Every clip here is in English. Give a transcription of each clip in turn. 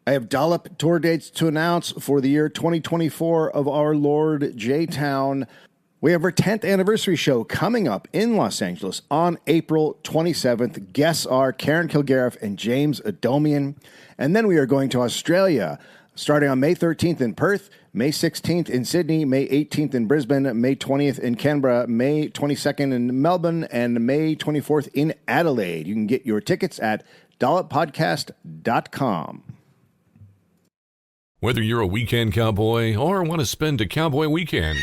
I have Dollop tour dates to announce for the year 2024 of our Lord J-Town. We have our 10th anniversary show coming up in Los Angeles on April 27th. Guests are Karen Kilgariff and James Adomian. And then we are going to Australia, starting on May 13th in Perth, May 16th in Sydney, May 18th in Brisbane, May 20th in Canberra, May 22nd in Melbourne, and May 24th in Adelaide. You can get your tickets at dolloppodcast.com. Whether you're a weekend cowboy or want to spend a cowboy weekend,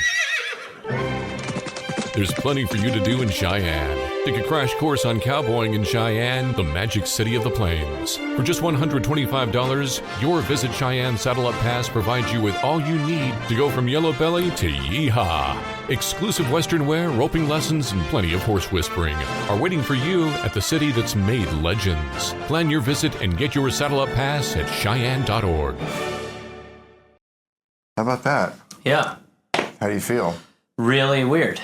there's plenty for you to do in Cheyenne. Take a crash course on cowboying in Cheyenne, the magic city of the plains. For just $125, your Visit Cheyenne Satellite Pass provides you with all you need to go from Yellow Belly to Yeehaw. Exclusive Western wear, roping lessons, and plenty of horse whispering are waiting for you at the city that's made legends. Plan your visit and get your Satellite Pass at Cheyenne.org. How about that? Yeah. How do you feel? Really weird.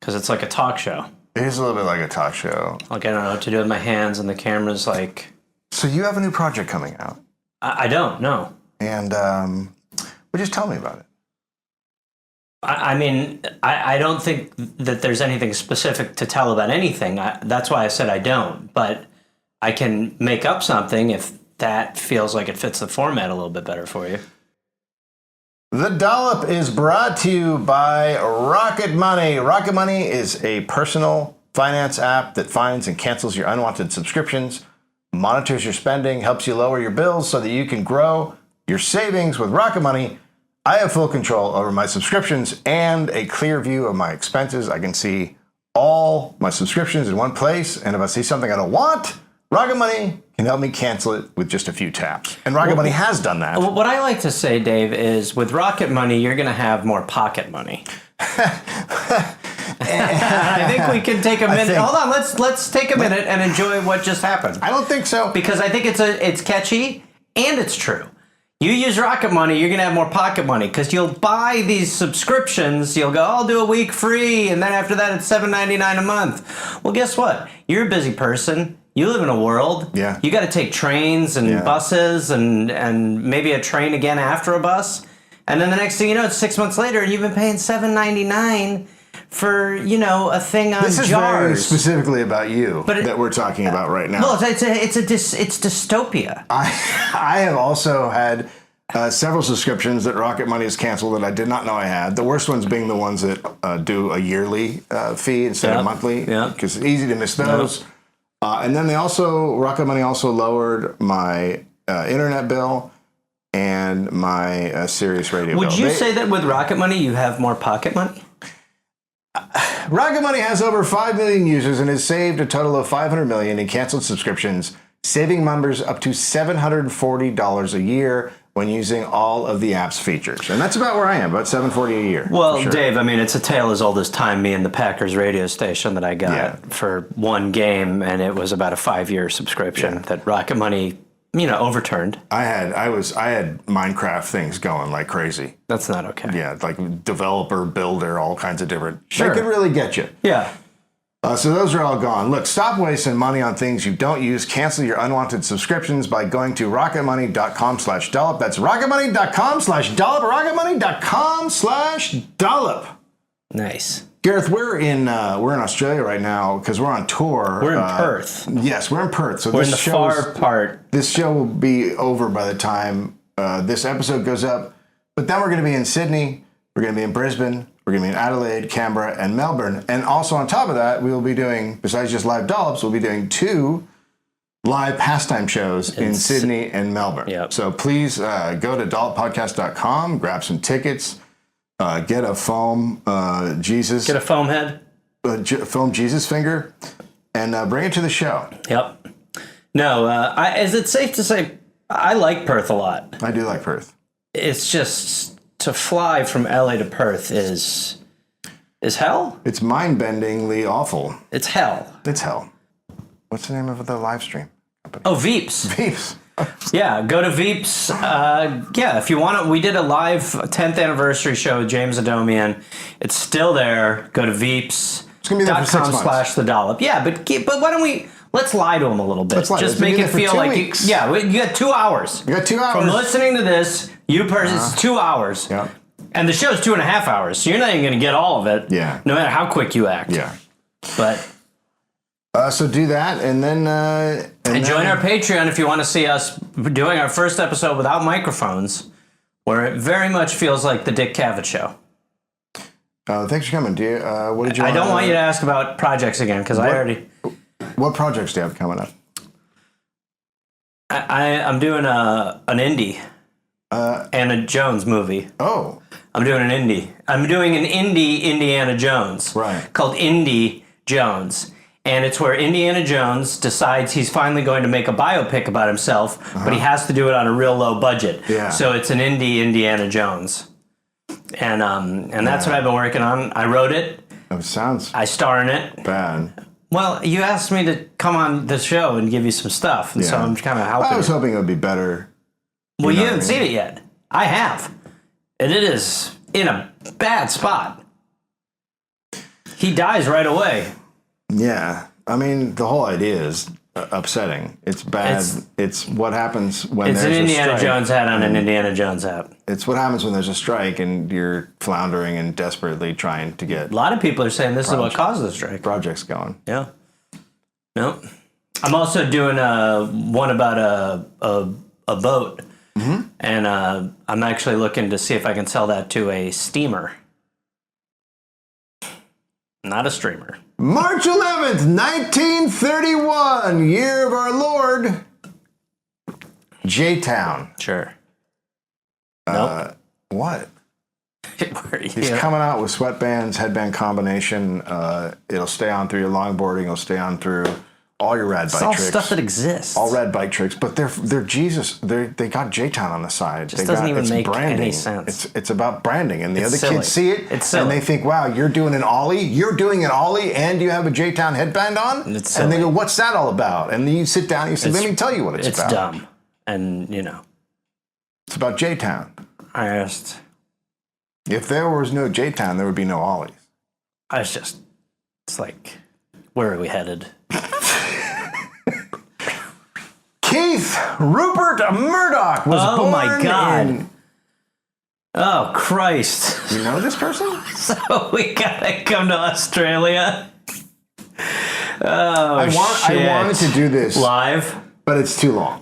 Because it's like a talk show. It is a little bit like a talk show. Like, I don't know what to do with my hands, and the camera's like... So you have a new project coming out. I don't know. And, well, just tell me about it. I mean, I don't think that there's anything specific to tell about anything. That's why I said I don't. But I can make up something if that feels like it fits the format a little bit better for you. The Dollop is brought to you by Rocket Money. Rocket Money is a personal finance app that finds and cancels your unwanted subscriptions, monitors your spending, helps you lower your bills so that you can grow your savings. With Rocket Money, I have full control over my subscriptions and a clear view of my expenses. I can see all my subscriptions in one place, and if I see something I don't want, Rocket Money can help me cancel it with just a few taps. And Rocket Money has done that. What I like to say, Dave, is with Rocket Money, you're going to have more pocket money. I think we can take a minute. Hold on, let's take a minute and enjoy what just happened. I don't think so. Because I think it's catchy and it's true. You use Rocket Money, you're going to have more pocket money because you'll buy these subscriptions. You'll go, I'll do a week free, and then after that, it's $7.99 a month. Well, guess what? You're a busy person. You live in a world. Yeah. You got to take trains and buses and maybe a train again after a bus. And then the next thing you know, it's 6 months later and you've been paying $7.99 for, a thing on This is jars. very specifically about you that we're talking about right now. Well, it's dystopia. I have also had several subscriptions that Rocket Money has canceled that I did not know I had. The worst ones being the ones that do a yearly fee instead of monthly, because it's easy to miss those. And then Rocket Money also lowered my internet bill and my Sirius radio bill. Would you say that with Rocket Money you have more pocket money? Rocket Money has over 5 million users and has saved a total of $500 million in canceled subscriptions, saving members up to $740 a year when using all of the app's features. And that's about where I am, about $740 a year. Well, sure. Dave, I mean, it's a tale as old as time, me and the Packers radio station that I got for one game, and it was about a 5-year subscription that Rocket Money, overturned. I had Minecraft things going like crazy. That's not okay. Yeah, like developer, builder, all kinds of different. Sure. They could really get you. Yeah. So those are all gone. Look, stop wasting money on things you don't use. Cancel your unwanted subscriptions by going to rocketmoney.com/dollop. That's rocketmoney.com/dollop or rocketmoney.com/dollop. Nice. Gareth, we're in Australia right now because we're on tour. We're in Perth. Yes, we're in Perth. So we're in the far part. This show will be over by the time this episode goes up. But then we're going to be in Sydney. We're going to be in Brisbane. We're going to be in Adelaide, Canberra, and Melbourne. And also on top of that, we will be doing, besides just live Dollops, we'll be doing 2 live pastime shows in Sydney and Melbourne. Yep. So please go to dolloppodcast.com, grab some tickets, get a foam Jesus. Get a foam head. Foam Jesus finger, and bring it to the show. Yep. No, is it safe to say I like Perth a lot? I do like Perth. It's just... to fly from LA to Perth is hell? It's mind-bendingly awful. It's hell. It's hell. What's the name of the live stream company? Oh, Veeps. Veeps. Yeah, go to Veeps. If you want to, we did a live 10th anniversary show with James Adomian. It's still there. Go to Veeps. It's going to be there for 6 months. /the Dollop. Yeah, but why don't we let's lie to them a little bit. Let's lie. Just Let's make do it that for feel 2 like weeks. you got 2 hours. You got 2 hours. From listening to this, it's 2 hours. Yeah. And the show's 2.5 hours, so you're not even going to get all of it. Yeah. No matter how quick you act. Yeah. But So do that, and then and join our Patreon if you want to see us doing our first episode without microphones, where it very much feels like the Dick Cavett show. Thanks for coming. Do you, what did you? I don't want you to ask about projects again because I already. What projects do you have coming up? I'm doing an indie, Anna Jones movie. Oh, I'm doing an indie. I'm doing an indie Indiana Jones. Right. Called Indie Jones. And it's where Indiana Jones decides he's finally going to make a biopic about himself, but he has to do it on a real low budget. Yeah. So it's an indie Indiana Jones. And that's what I've been working on. I wrote it. it sounds I star in it. bad. Well, you asked me to come on the show and give you some stuff, and so I'm kind of helping I was you. hoping it would be better. Well, know you what haven't I seen it yet. I have. And it is in a bad spot. He dies right away. Yeah, I mean the whole idea is upsetting. It's bad. It's what happens when It's there's an a Indiana strike. Jones hat on an Indiana Jones hat. It's what happens when there's a strike and you're floundering and desperately trying to get A lot of people are saying this is what caused the strike. projects going. Yeah. No. I'm also doing one about a boat. Mm-hmm. And I'm actually looking to see if I can sell that to a steamer. Not a streamer. March 11th, 1931, year of our Lord, J-Town. Sure. Nope. What? He's Yeah. coming out with sweatbands, headband combination. It'll stay on through your longboarding. It'll stay on through all your rad It's bike all tricks. stuff that exists. All rad bike tricks, but they're Jesus. They got J-Town on the side. Just They doesn't got, even it's make branding. any sense. It's about branding, and the It's other silly. kids see it, It's silly. and they think, "Wow, you're doing an ollie. You're doing an ollie, and you have a J-Town headband on." It's and they silly. go, "What's that all about?" And then you sit down and you say, "Let me tell you what it's It's about." dumb. And, It's about J-Town. I just, If there was no J-Town, there would be no ollies. it's like, where are we headed? Keith Rupert Murdoch was Oh born my God. in... Oh, Christ. You know this person? So we gotta come to Australia. Oh, I shit. wanted to do this, Live? but it's too long.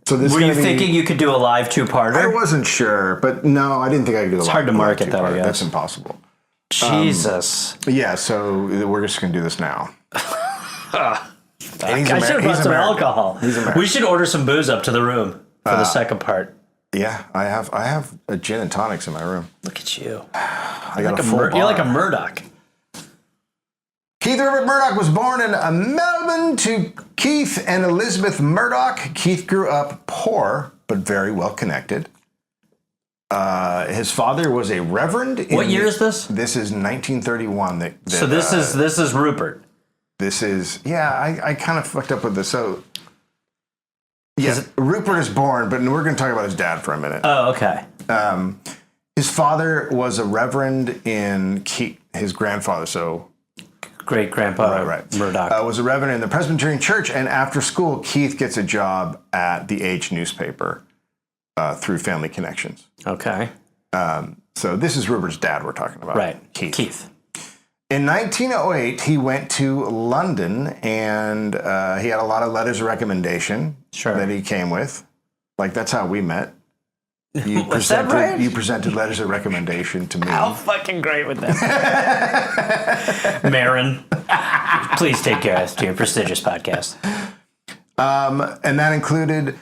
So this Were you thinking you could do a live I two-parter? wasn't sure, but no, I didn't think I could do it. It's hard to market that, I guess. That's impossible. Jesus. Yeah, so we're just going to do this now. I should have brought some alcohol. He's American. We should order some booze up to the room for the second part. Yeah, I have a gin and tonics in my room. Look at you. I got Like a full bar. you're like a Murdoch. Keith Rupert Murdoch was born in Melbourne to Keith and Elizabeth Murdoch. Keith grew up poor, but very well connected. His father was a reverend. What year is this? This is 1931. So this is Rupert. This is, I kind of fucked up with this. So, yeah, Rupert is born, but we're going to talk about his dad for a minute. Oh, okay. His father was a reverend in his grandfather, so Great grandpa right. Murdoch. Was a reverend in the Presbyterian Church, and after school, Keith gets a job at the Age newspaper through family connections. Okay. So this is Rupert's dad we're talking about. Right. Keith. In 1908, he went to London, and he had a lot of letters of recommendation that he came with. Like, that's how we met. You Was that right? You presented letters of recommendation to me. How fucking great with that. Marin, please take care to your prestigious podcast. And that included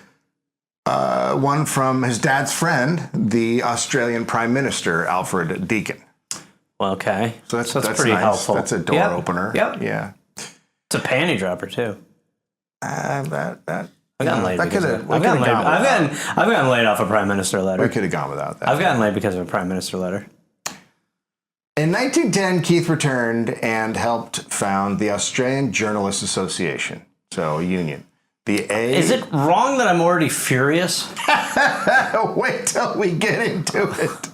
one from his dad's friend, the Australian Prime Minister, Alfred Deakin. Well, okay. So that's pretty nice. helpful. That's a door opener. Yep. Yeah. It's a panty dropper, too. I've gotten laid. I've I've gotten laid off a prime minister letter. We could have gone without that. I've gotten laid because of a prime minister letter. In 1910, Keith returned and helped found the Australian Journalists Association, so a union. Is it wrong that I'm already furious? Wait till we get into it.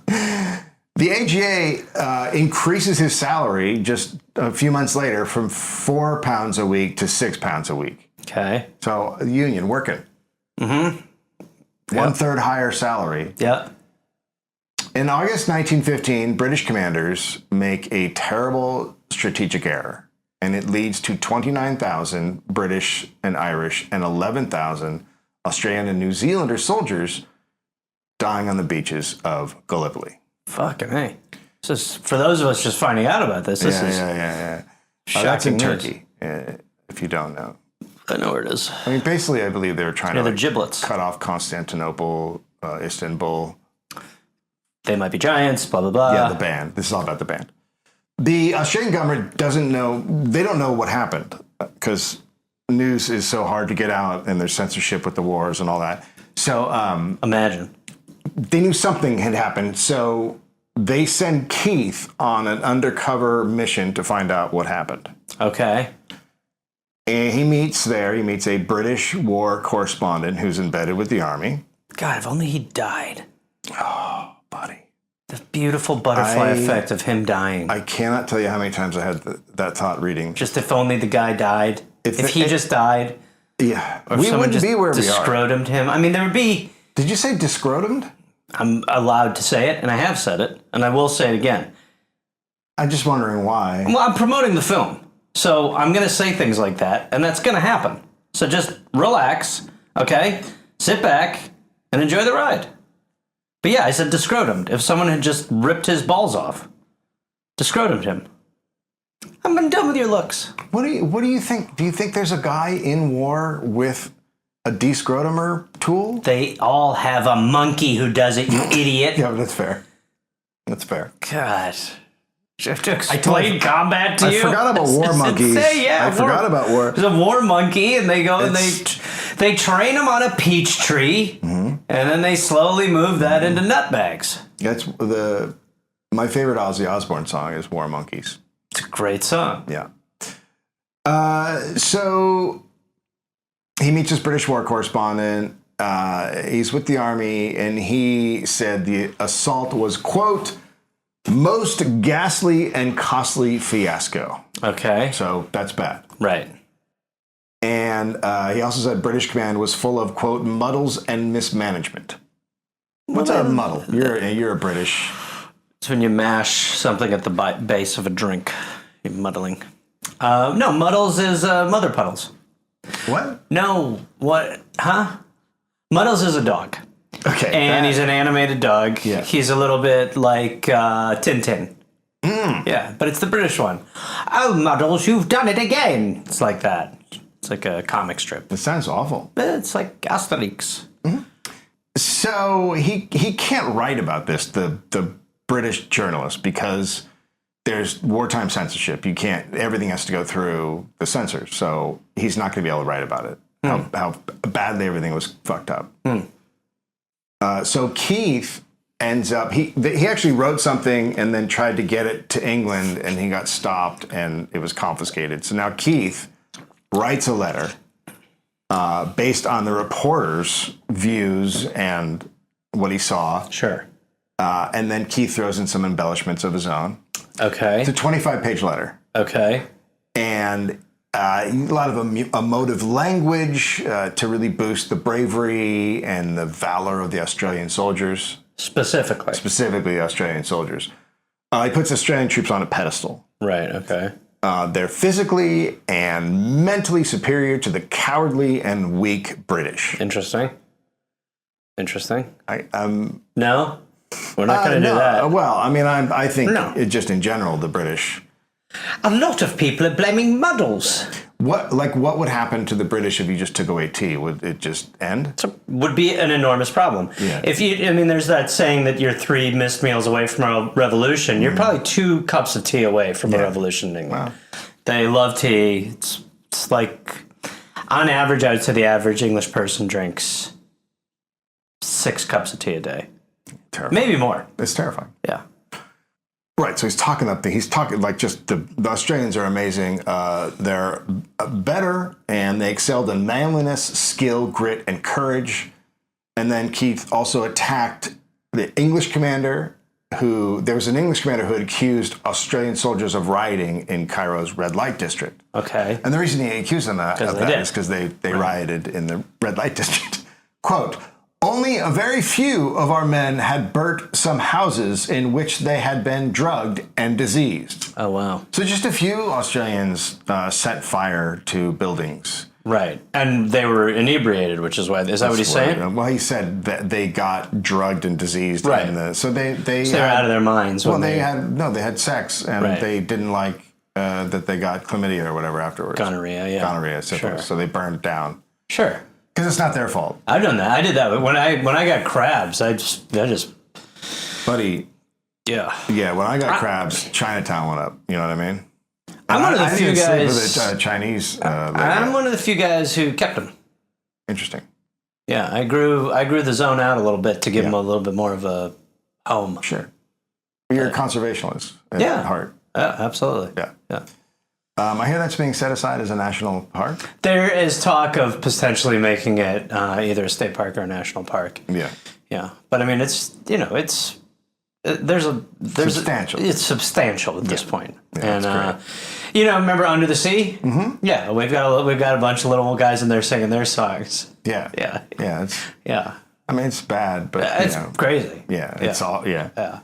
The AGA increases his salary just a few months later from £4 a week to £6 a week. Okay. So the Union working. Mm-hmm. 1/3 higher salary. Yeah. In August 1915, British commanders make a terrible strategic error, and it leads to 29,000 British and Irish and 11,000 Australian and New Zealander soldiers dying on the beaches of Gallipoli. Fucking hey. This is, for those of us just finding out about this, this is That's in shocking news. Turkey, if you don't know. I know where it is. I mean, basically, I believe they were trying Near to the giblets. cut off Constantinople, Istanbul. They might be giants, blah, blah, blah. Yeah, the band. This is all about the band. The Australian government doesn't know, they don't know what happened because news is so hard to get out and there's censorship with the wars and all that. So Imagine. they knew something had happened. So they send Keith on an undercover mission to find out what happened. Okay. And he meets a British war correspondent who's embedded with the army. God, if only he died. Oh, buddy. The beautiful butterfly effect of him dying. I cannot tell you how many times I had that thought reading. Just if only the guy died. If he just died. Yeah. Or We someone wouldn't just be where we are. discrotumed him. I mean, there would be... Did you say discrotumed? I'm allowed to say it, and I have said it, and I will say it again. I'm just wondering why. Well, I'm promoting the film, so I'm going to say things like that, and that's going to happen. So just relax, okay? Sit back and enjoy the ride. But yeah, I said discrotumed. If someone had just ripped his balls off, discrotumed him. I'm done with your looks. What do you think? Do you think there's a guy in war with a descrotumer tool? They all have a monkey who does it, you idiot. Yeah, that's fair. That's fair. God. I have to explain combat to you. I forgot about war monkeys. Yeah, I forgot about war. There's a war monkey, and they go and they train him on a peach tree, and then they slowly move that into nutbags. That's my favorite Ozzy Osbourne song is War Monkeys. It's a great song. Yeah. So he meets his British war correspondent. He's with the army, and he said the assault was, quote, most ghastly and costly fiasco. Okay. So that's bad. Right. And he also said British command was full of, quote, muddles and mismanagement. What's a muddle? You're a British. It's when you mash something at the base of a drink. You're muddling. No, muddles is mother puddles. What? No, what? Huh? Muddles is a dog. Okay. And he's an animated dog. Yeah. He's a little bit like Tintin. Yeah, but it's the British one. Oh, Muddles, you've done it again. It's like that. It's like a comic strip. It sounds awful. It's like Asterix. So he can't write about this, the British journalist, because there's wartime censorship. You can't, everything has to go through the censors. So he's not going to be able to write about it. How badly everything was fucked up. So Keith ends up, he actually wrote something and then tried to get it to England, and he got stopped and it was confiscated. So now Keith writes a letter based on the reporter's views and what he saw. Sure. And then Keith throws in some embellishments of his own. Okay. It's a 25-page letter. Okay. And a lot of emotive language to really boost the bravery and the valor of the Australian soldiers. Specifically Australian soldiers. He puts Australian troops on a pedestal. Right, okay. They're physically and mentally superior to the cowardly and weak British. Interesting. No? No? We're not going to do that. Well, I mean, I think just in general, the British. A lot of people are blaming Muddles. What would happen to the British if you just took away tea? Would it just end? Would be an enormous problem. Yeah. There's that saying that you're 3 missed meals away from a revolution. You're probably 2 cups of tea away from a revolution in England. Wow. They love tea. It's like, on average, I would say the average English person drinks 6 cups of tea a day. Terrifying. Maybe more. It's terrifying. Yeah. Right, so he's talking like just the Australians are amazing. They're better, and they excelled in manliness, skill, grit, and courage. And then Keith also attacked the English commander, there was an English commander who had accused Australian soldiers of rioting in Cairo's red light district. Okay. And the reason he accused them of that is because they rioted in the red light district. Quote, only a very few of our men had burnt some houses in which they had been drugged and diseased. Oh, wow. So just a few Australians set fire to buildings. Right. And they were inebriated, which is why. Is that what he's saying? Well, he said that they got drugged and diseased. Right. So they were out of their minds. Well, they had sex, and they didn't like that they got chlamydia or whatever afterwards. Gonorrhea, syphilis. Sure. So they burned down. Sure. Because it's not their fault. I've done that. I did that when I got crabs. I just. Buddy. Yeah. Yeah. When I got crabs, Chinatown went up. You know what I mean? I'm one of the few guys. With a Chinese. I'm one of the few guys who kept them. Interesting. Yeah, I grew the zone out a little bit to give them a little bit more of a home. Sure. You're a conservationist at heart. Absolutely. Yeah. I hear that's being set aside as a national park. There is talk of potentially making it either a state park or a national park. Yeah. Yeah, but I mean, it's substantial. It's substantial at this point. Yeah, and remember Under the Sea? Mm-hmm. Yeah, we've got a bunch of little guys in there singing their songs. Yeah. Yeah. I mean, it's bad, but it's crazy. Yeah, it's all. Yeah.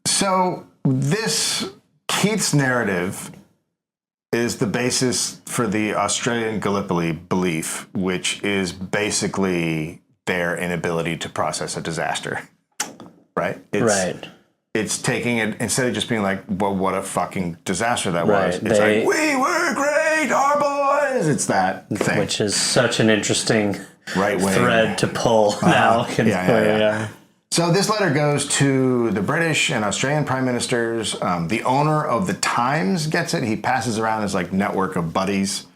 So this Keith's narrative is the basis for the Australian Gallipoli belief, which is basically their inability to process a disaster. Right? It's taking it, instead of just being like, well, what a fucking disaster that was. It's like, we were great, our boys. It's that thing. Which is such an interesting right-wing thread to pull now. Yeah. So this letter goes to the British and Australian prime ministers. The owner of the Times gets it. He passes around his like network of buddies.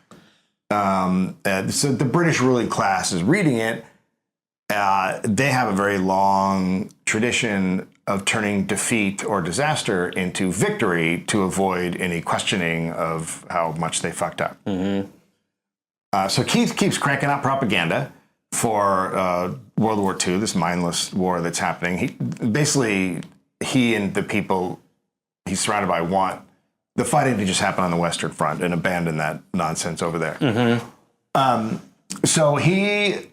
So the British ruling class is reading it. They have a very long tradition of turning defeat or disaster into victory to avoid any questioning of how much they fucked up. Mm-hmm. So Keith keeps cranking out propaganda for World War II, this mindless war that's happening. He and the people he's surrounded by want the fighting to just happen on the Western Front and abandon that nonsense over there. Mm-hmm. So he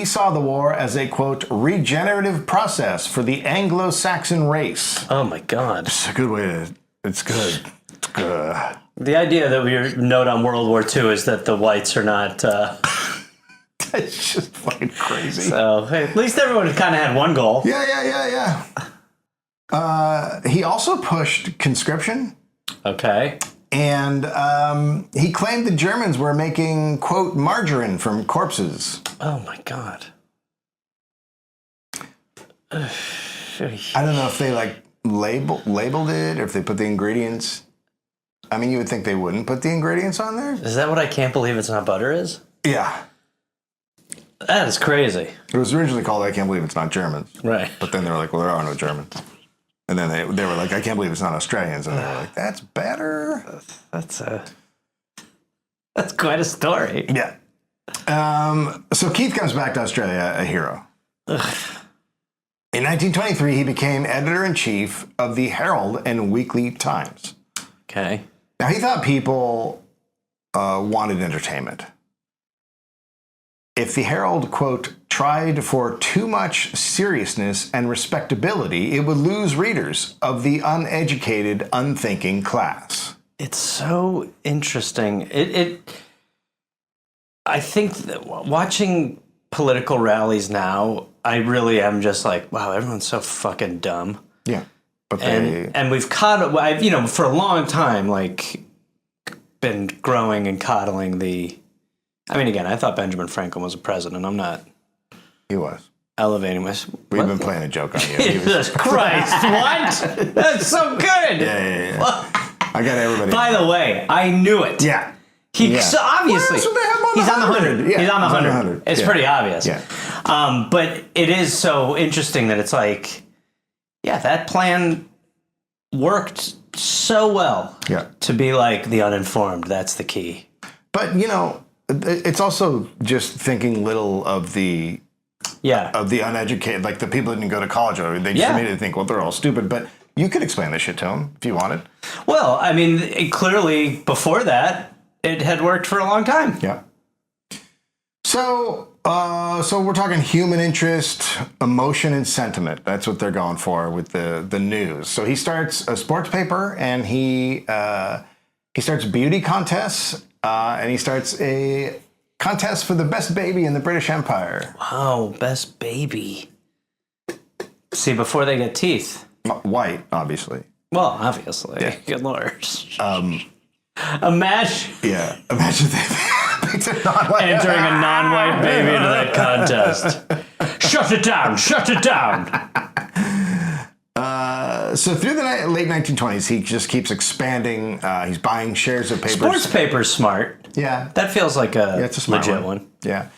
saw the war as a, quote, regenerative process for the Anglo-Saxon race. Oh, my God. It's a good way to... It's good. It's good. The idea that we note on World War II is that the whites are not... It's just fucking crazy. So, hey, at least everyone kind of had one goal. Yeah. He also pushed conscription. Okay. And he claimed the Germans were making, quote, margarine from corpses. Oh, my God. I don't know if they, like, labeled it or if they put the ingredients. I mean, you would think they wouldn't put the ingredients on there. Is that what I can't believe it's not butter is? Yeah. That is crazy. It was originally called I Can't Believe It's Not Germans. Right. But then they were like, well, there are no Germans. And then they were like, I can't believe it's not Australians. And they were like, that's better. That's quite a story. Yeah. So Keith comes back to Australia a hero. Ugh. In 1923, he became editor-in-chief of the Herald and Weekly Times. Okay. Now, he thought people wanted entertainment. If the Herald, quote, tried for too much seriousness and respectability, it would lose readers of the uneducated, unthinking class. It's so interesting. I think that watching political rallies now, I really am just like, wow, everyone's so fucking dumb. Yeah. But and we've I've, for a long time, like, been growing and coddling the... I mean, again, I thought Benjamin Franklin was a president. I'm not... He was. Elevating myself. We've been playing a joke on you. Jesus Christ, what? That's so good. Yeah. I got everybody. By the way, I knew it. Yeah. So obviously, well, they have him on he's on the 100. Yeah, he's on the 100. It's pretty obvious. Yeah. But it is so interesting that it's like, yeah, that plan worked so well to be like the uninformed. That's the key. But, it's also just thinking little of the Yeah. of the uneducated, like the people that didn't go to college, or they just immediately think, well, they're all stupid. But you could explain this shit to them if you wanted. Well, I mean, clearly before that, it had worked for a long time. Yeah. So we're talking human interest, emotion, and sentiment. That's what they're going for with the news. So he starts a sports paper, and he starts beauty contests, and he starts a contest for the best baby in the British Empire. Wow, best baby. See, before they get teeth. White, obviously. Well, obviously. Yeah. Good lord. Imagine. Yeah, imagine they picked a non-white. Entering a non-white baby into that contest. Shut it down! Shut it down! So through the late 1920s, he just keeps expanding. He's buying shares of papers. Sports paper's smart. Yeah. That feels like It's a smart legit one. Yeah.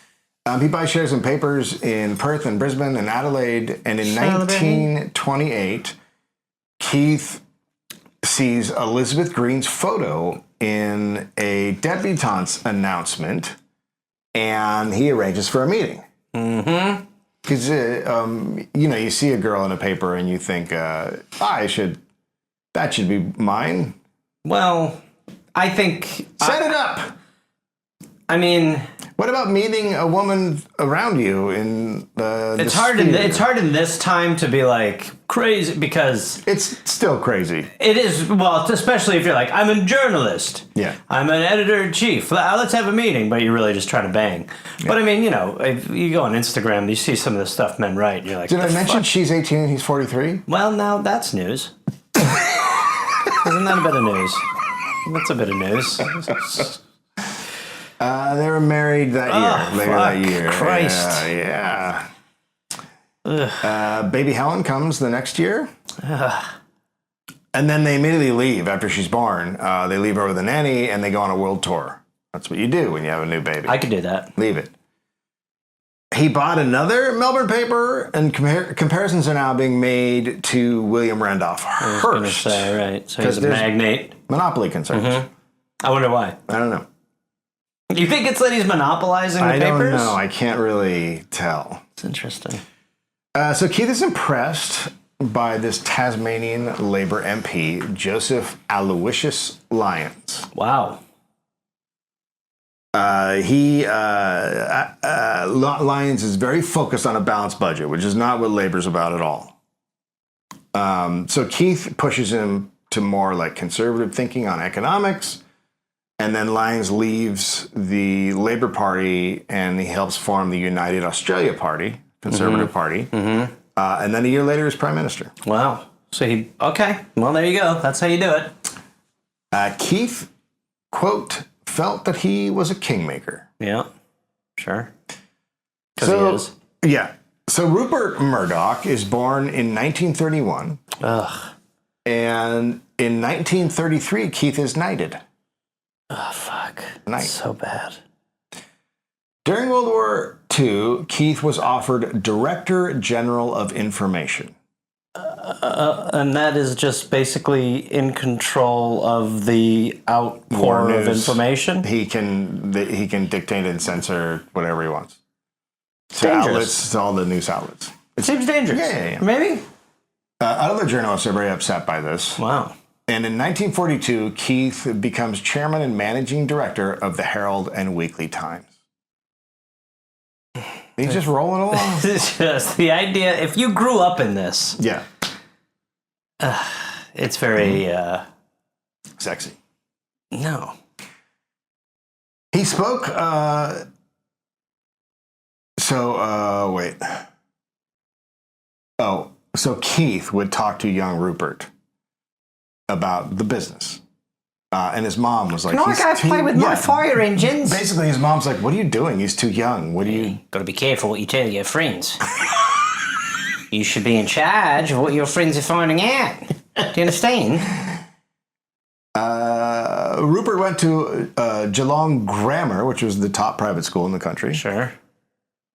He buys shares in papers in Perth and Brisbane and Adelaide. And in 1928, Keith sees Elizabeth Green's photo in a debutante's announcement, and he arranges for a meeting. Mm-hmm. Because, you see a girl in a paper and you think, that should be mine. Well, I think... Set it up! I mean... What about meeting a woman around you in the It's hard in this time to be like crazy because it's still crazy. It is, well, especially if you're like, I'm a journalist. Yeah. I'm an editor-in-chief. Let's have a meeting, but you're really just trying to bang. Yeah. But I mean, if you go on Instagram, you see some of the stuff men write, and you're like, did I mention she's 18 and he's 43? Well, now that's news. Isn't that a bit of news? That's a bit of news. They were married that year. Later that year. Christ. Yeah. Baby Helen comes the next year. And then they immediately leave after she's born. They leave her with a nanny and they go on a world tour. That's what you do when you have a new baby. I could do that. Leave it. He bought another Melbourne paper, and comparisons are now being made to William Randolph Hearst. I was going to say, right. So he's a magnate. Monopoly concerns. Mm-hmm. I wonder why. I don't know. You think it's that he's monopolizing the papers? I don't know. I can't really tell. It's interesting. So Keith is impressed by this Tasmanian Labour MP, Joseph Aloysius Lyons. Wow. Lyons is very focused on a balanced budget, which is not what Labour's about at all. So Keith pushes him to more like conservative thinking on economics. And then Lyons leaves the Labour Party and he helps form the United Australia Party, Conservative Party. Mm-hmm. And then a year later, he's Prime Minister. Wow. So okay. Well, there you go. That's how you do it. Keith, quote, felt that he was a kingmaker. Yeah. Sure. Because he is. Yeah. So Rupert Murdoch is born in 1931. Ugh. And in 1933, Keith is knighted. Oh, fuck. Nice. So bad. During World War II, Keith was offered Director General of Information. And that is just basically in control of the outpour of information? He can dictate and censor whatever he wants. Dangerous. To all the news outlets. It seems dangerous. Yeah. Maybe? Other journalists are very upset by this. Wow. And in 1942, Keith becomes chairman and managing director of the Herald and Weekly Times. He's just rolling along. It's just the idea, if you grew up in this. Yeah. It's very... sexy. No. He spoke... wait. Oh, so Keith would talk to young Rupert about the business. And his mom was like, "No, I gotta play with my fire engines." Basically, his mom's like, what are you doing? He's too young. What do you... Gotta be careful what you tell your friends. You should be in charge of what your friends are finding out. Do you understand? Rupert went to Geelong Grammar, which was the top private school in the country. Sure.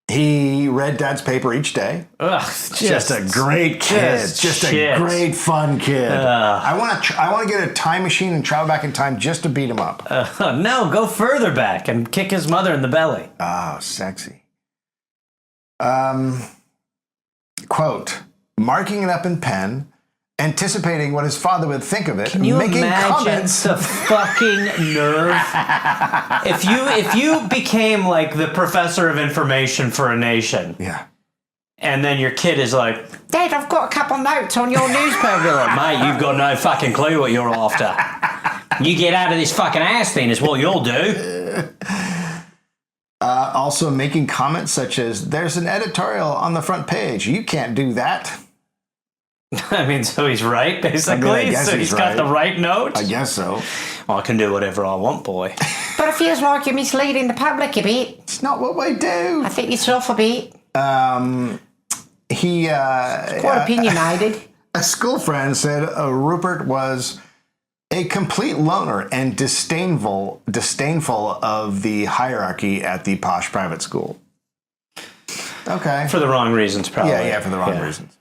He read Dad's paper each day. Ugh, just a great kid. Just a great, fun kid. I want to get a time machine and travel back in time just to beat him up. No, go further back and kick his mother in the belly. Oh, sexy. Quote, marking it up in pen, anticipating what his father would think of it, Can you making imagine comments. the fucking nerve? If you became like the professor of information for a nation, Yeah. and then your kid is like, Dad, I've got a couple notes on your newspaper. You're like, mate, you've got no fucking clue what you're after. You get out of this fucking ass thing is what you'll do. Also making comments such as, there's an editorial on the front page. You can't do that. I mean, so he's right, basically. I guess so he's got right. the right note. I guess so. I can do whatever I want, boy. But it feels like you're misleading the public a bit. It's not what we do. I think it's off a bit. He Quite opinionated. a school friend said Rupert was a complete loner and disdainful of the hierarchy at the posh private school. Okay. For the wrong reasons, probably. Yeah, for the wrong reasons.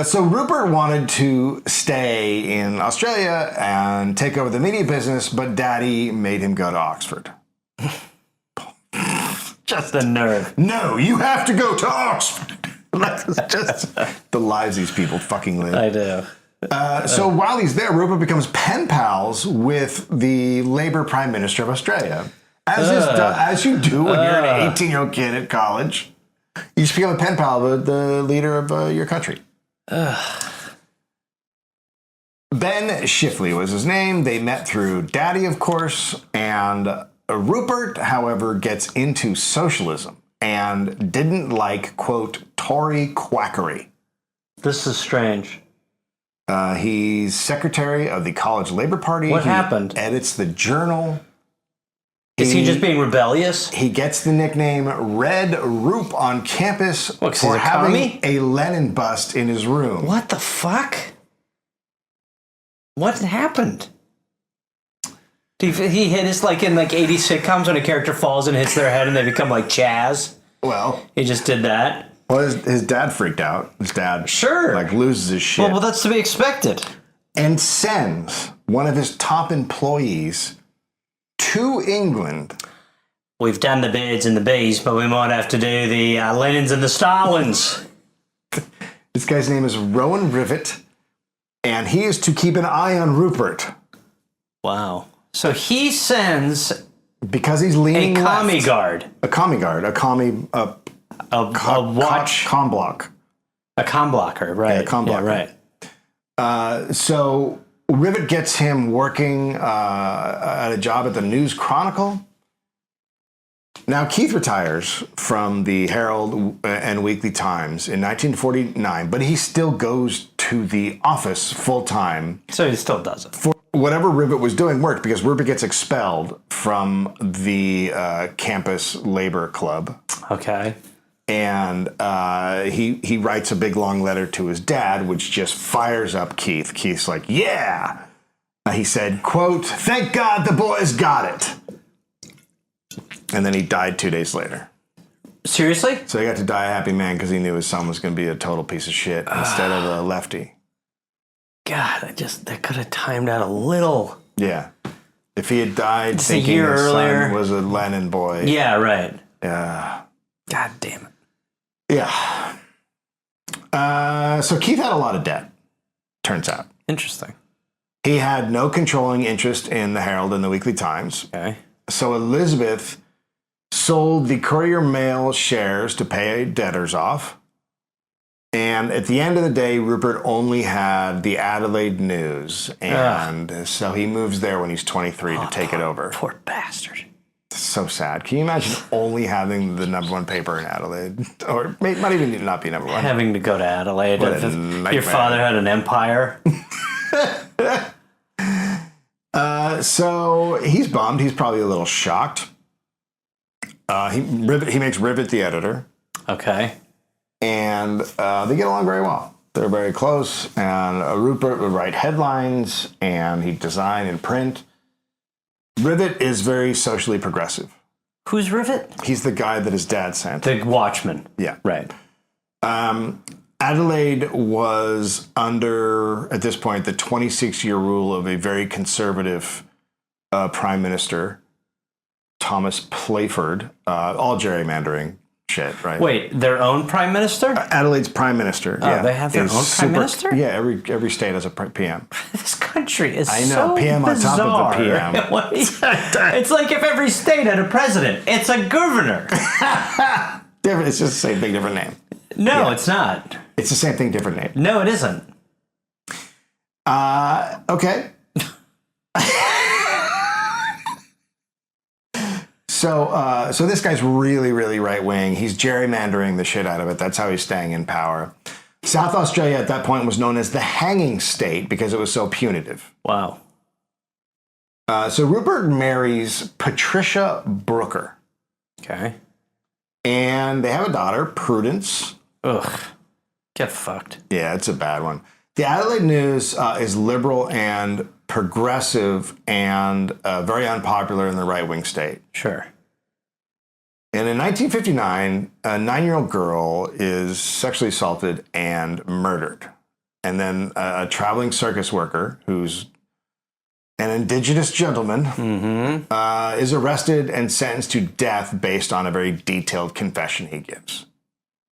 So Rupert wanted to stay in Australia and take over the media business, but Daddy made him go to Oxford. Just the nerve. No, you have to go to Oxford. That's just the lives these people fucking live. I do. So while he's there, Rupert becomes pen pals with the Labour Prime Minister of Australia. As you do when you're an 18-year-old kid at college. You just become a pen pal with the leader of your country. Ben Shifley was his name. They met through Daddy, of course, and Rupert, however, gets into socialism and didn't like, quote, Tory quackery. This is strange. He's secretary of the College Labour Party. What happened? Edits the Journal. Is he just being rebellious? He gets the nickname Red Roop on campus What, 'cause for he's a having commie? a Lenin bust in his room. What the fuck? What happened? He hit us like in like 80 sitcoms when a character falls and hits their head and they become like Chaz. Well, He just did that. his dad freaked out. His dad Sure. like loses his shit Well, that's to be expected. and sends one of his top employees to England. We've done the birds and the bees, but we might have to do the Lenins and the Stalins. This guy's name is Rowan Rivet, and he is to keep an eye on Rupert Wow. So he sends because he's a leaning commie left. guard. A commie guard, a commie, A watch. com block. A com blocker, right. Yeah, a com blocker. Yeah, right. So Rivet gets him working at a job at the News Chronicle. Now, Keith retires from the Herald and Weekly Times in 1949, but he still goes to the office full-time. So he still does it. For whatever Rivet was doing worked because Rivet gets expelled from the campus labor club. Okay. And he writes a big long letter to his dad, which just fires up Keith. Keith's like, yeah. He said, quote, thank God the boys got it. And then he died 2 days later. Seriously? So he got to die a happy man because he knew his son was going to be a total piece of shit instead of a lefty. God, that could have timed out a little. Yeah. If he had died Just a thinking year his earlier. son was a Lenin boy. Yeah, right. Yeah. God damn it. Yeah. So Keith had a lot of debt, turns out. Interesting. He had no controlling interest in the Herald and the Weekly Times. Okay. So Elizabeth sold the Courier Mail shares to pay debtors off. And at the end of the day, Rupert only had the Adelaide News. And so he moves there when he's 23 to take it over. Poor bastard. So sad. Can you imagine only having the number one paper in Adelaide? Or it might even not be number one. Having to go to Adelaide. What a If nightmare. your father had an empire. So he's bummed. He's probably a little shocked. He makes Rivet the editor. Okay. And they get along very well. They're very close. And Rupert would write headlines, and he'd design and print. Rivet is very socially progressive. Who's Rivet? He's the guy that his dad sent. The Watchman. Yeah. Right. Adelaide was under, at this point, the 26-year rule of a very conservative prime minister, Thomas Playford, all gerrymandering shit, right? Wait, their own prime minister? Adelaide's prime minister. Oh, they have their is own prime minister? Yeah, every state has a PM. This country is I know, so PM on bizarre. top of the PM. It's like if every state had a president. It's a governor. Different. It's just the same thing, different name. No, Yeah. it's not. It's the same thing, different name. No, it isn't. Okay. So this guy's really, really right wing. He's gerrymandering the shit out of it. That's how he's staying in power. South Australia at that point was known as the hanging state because it was so punitive. Wow. So Rupert marries Patricia Brooker, Okay. and they have a daughter, Prudence. Ugh. Get fucked. Yeah, it's a bad one. The Adelaide News is liberal and progressive and very unpopular in the right-wing state. Sure. And in 1959, a 9-year-old girl is sexually assaulted and murdered. And then a traveling circus worker, who's an indigenous gentleman, is arrested and sentenced to death based on a very detailed confession he gives.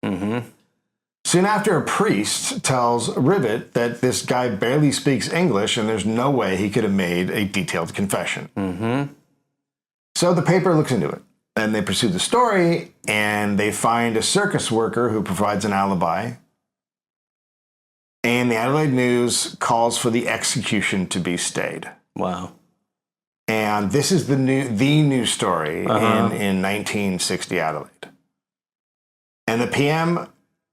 Soon after, a priest tells Rivet that this guy barely speaks English and there's no way he could have made a detailed confession. So the paper looks into it. And they pursue the story, and they find a circus worker who provides an alibi. And the Adelaide News calls for the execution to be stayed. Wow. And this is the news story in 1960 Adelaide. And the PM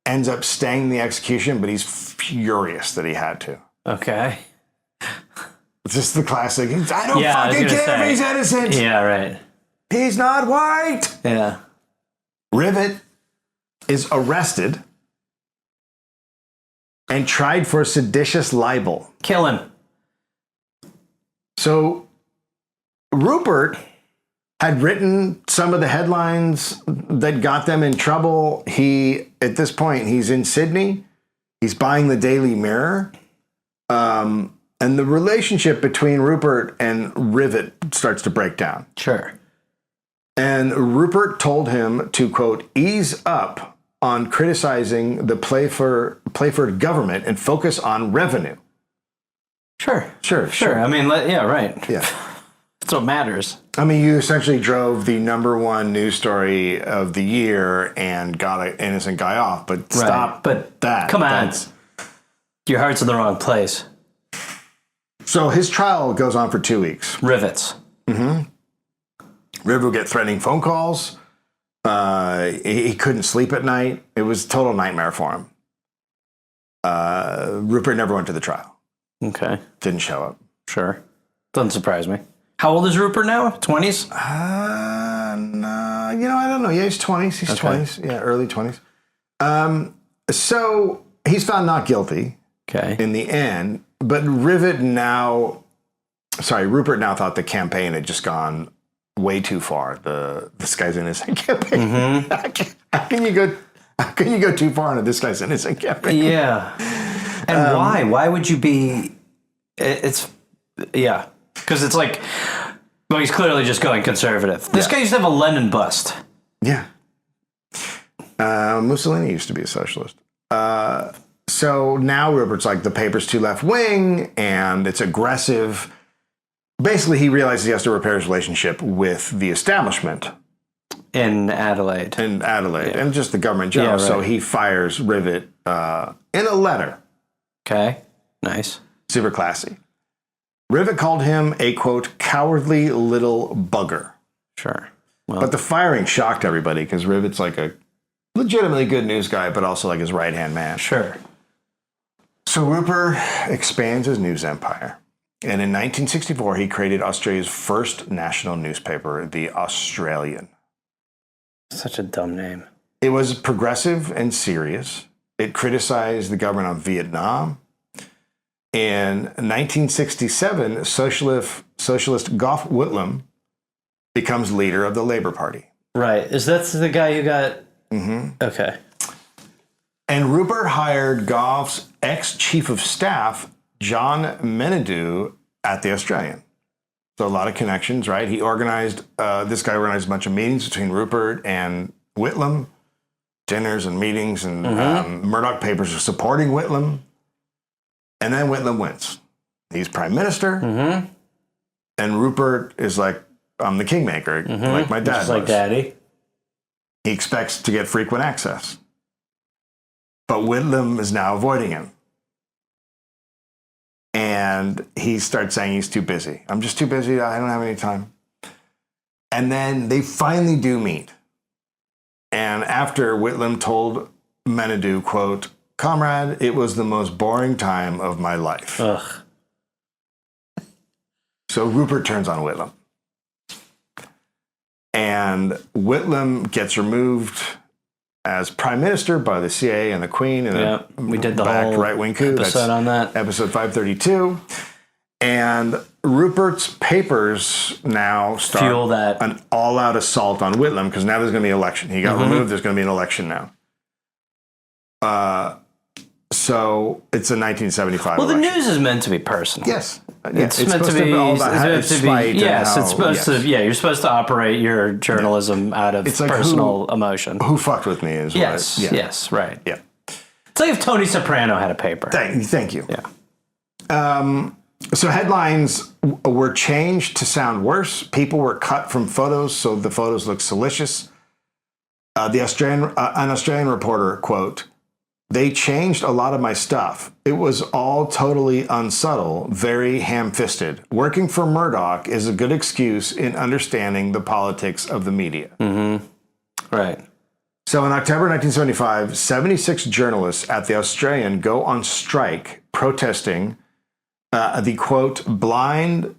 ends up staying the execution, but he's furious that he had to. Okay. It's just the classic. I don't Yeah, I was fucking gonna care if say. he's innocent. Yeah, right. He's not white. Yeah. Rivet is arrested and tried for seditious libel. Kill him. So Rupert had written some of the headlines that got them in trouble. At this point, he's in Sydney. He's buying the Daily Mirror. And the relationship between Rupert and Rivet starts to break down. Sure. And Rupert told him to, quote, ease up on criticizing the Playford government and focus on revenue. Sure. Sure. I mean, yeah, right. Yeah. That's what matters. I mean, you essentially drove the #1 news story of the year and got an innocent guy off, but stop But that. come on. Your heart's in the wrong place. So his trial goes on for 2 weeks. Rivets. River would get threatening phone calls. He couldn't sleep at night. It was a total nightmare for him. Rupert never went to the trial. Okay. Didn't show up. Sure. Doesn't surprise me. How old is Rupert now? 20s? No, I don't know. Yeah, he's 20s. He's Okay. 20s. Yeah, early 20s. So he's found not guilty Okay. in the end, but Rupert now thought the campaign had just gone way too far. This guy's innocent campaign. How can you go too far into this guy's innocent campaign? Yeah. And why? Why would you be... Yeah. Because it's like... Well, he's clearly just going conservative. This guy used to have a Lenin bust. Yeah. Mussolini used to be a socialist. So now Rupert's like, the paper's too left-wing, and it's aggressive. Basically, he realizes he has to repair his relationship with the establishment. In Adelaide. And just the government in general. Yeah, right. So he fires Rivet in a letter. Okay. Nice. Super classy. Rivet called him a, quote, cowardly little bugger. Sure. Well, But the firing shocked everybody because Rivet's like a legitimately good news guy, but also like his right-hand man. sure. So Rupert expands his news empire. And in 1964, he created Australia's first national newspaper, The Australian. Such a dumb name. It was progressive and serious. It criticized the government on Vietnam. In 1967, socialist Gough Whitlam becomes leader of the Labour Party. Right. Is that the guy who got... Okay. And Rupert hired Gough's ex-chief of staff, John Menadue, at the Australian. So a lot of connections, right? He organized, this guy organized a bunch of meetings between Rupert and Whitlam. dinners and meetings, and Murdoch papers are supporting Whitlam. And then Whitlam wins. He's prime minister, and Rupert is like, I'm the kingmaker, like my dad was. Just like Daddy. He expects to get frequent access. But Whitlam is now avoiding him. And he starts saying he's too busy. I'm just too busy. I don't have any time. And then they finally do meet. And after Whitlam told Menadu, quote, "Comrade, it was the most boring time of my life." Ugh. So Rupert turns on Whitlam. And Whitlam gets removed as prime minister by the CIA and the Queen in we did the whole right-wing coup. episode on that. Episode 532. And Rupert's papers now start Fuel that. an all-out assault on Whitlam because now there's going to be an election. He got removed. There's going to be an election now. So it's a 1975 Well, the election. news is meant to be personal. Yes. It's meant to be all about you're supposed to you're supposed to operate your journalism out of It's like personal emotion. Who fucked with me is Yes, what yes, right. Yeah. It's like if Tony Soprano had a paper. Thank you. Yeah. So headlines were changed to sound worse. People were cut from photos so the photos looked salacious. An Australian reporter, quote, "They changed a lot of my stuff. It was all totally unsubtle, very ham-fisted. Working for Murdoch is a good excuse in understanding the politics of the media." Right. So in October 1975, 76 journalists at the Australian go on strike protesting the, quote, blind,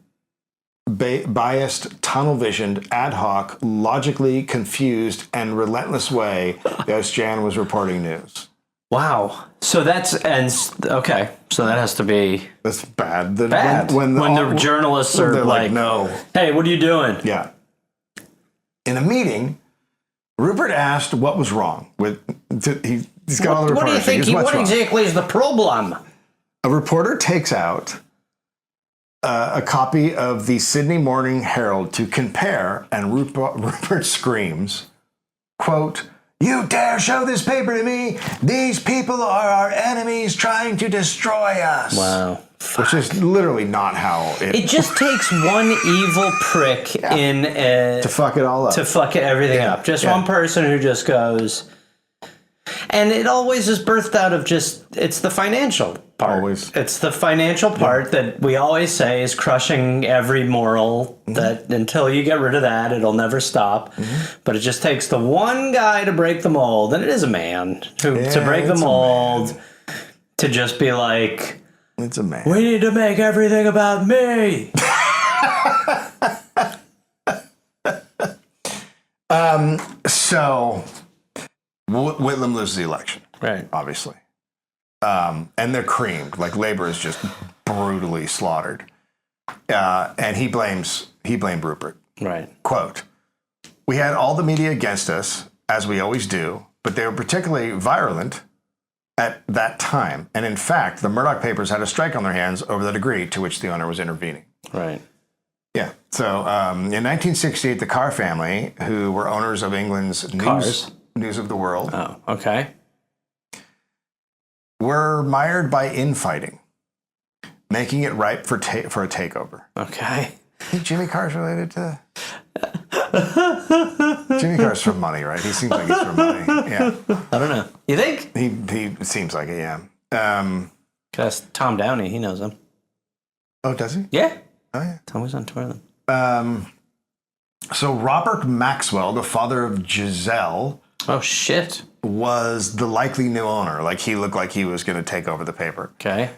biased, tunnel-visioned, ad hoc, logically confused, and relentless way the Australian was reporting news. Wow. So okay. So that has to be That's bad. bad. When the journalists are they're like, no. "Hey, what are you doing?" Yeah. In a meeting, Rupert asked what was wrong with. He's got all the What do you reporters. think? He goes, What "What's wrong?" exactly is the problem? A reporter takes out a copy of the Sydney Morning Herald to compare, and Rupert screams, quote, "You dare show this paper to me? These people are our enemies trying to destroy us." Wow. Which is literally not how It just takes one evil prick to fuck it all up. to fuck everything up. Just one person who just goes. And it always is birthed out of it's the financial part. Always. It's the financial part that we always say is crushing every moral, that until you get rid of that, it'll never stop. But it just takes the one guy to break the mold, and it is a man to break the mold, to just be like, it's a man. we need to make everything about me. So Whitlam loses the election. Right. Obviously. And they're creamed. Like Labour is just brutally slaughtered. And he blamed Rupert. Right. Quote, "We had all the media against us, as we always do, but they were particularly virulent at that time. And in fact, the Murdoch papers had a strike on their hands over the degree to which the owner was intervening." Right. Yeah. So in 1968, the Carr family, who were owners of England's News of the World, Oh, okay. were mired by infighting, making it ripe for a takeover. Okay. I think Jimmy Carr's related to... Jimmy Carr's from money, right? He seems like he's from money. Yeah. I don't know. You think? He seems like it, yeah. That's Tom Downey. He knows him. Oh, does he? Yeah. Oh, yeah. Tom was on tour with him. So Robert Maxwell, the father of Giselle, Oh, shit. was the likely new owner. Like, he looked like he was going to take over the paper. Okay.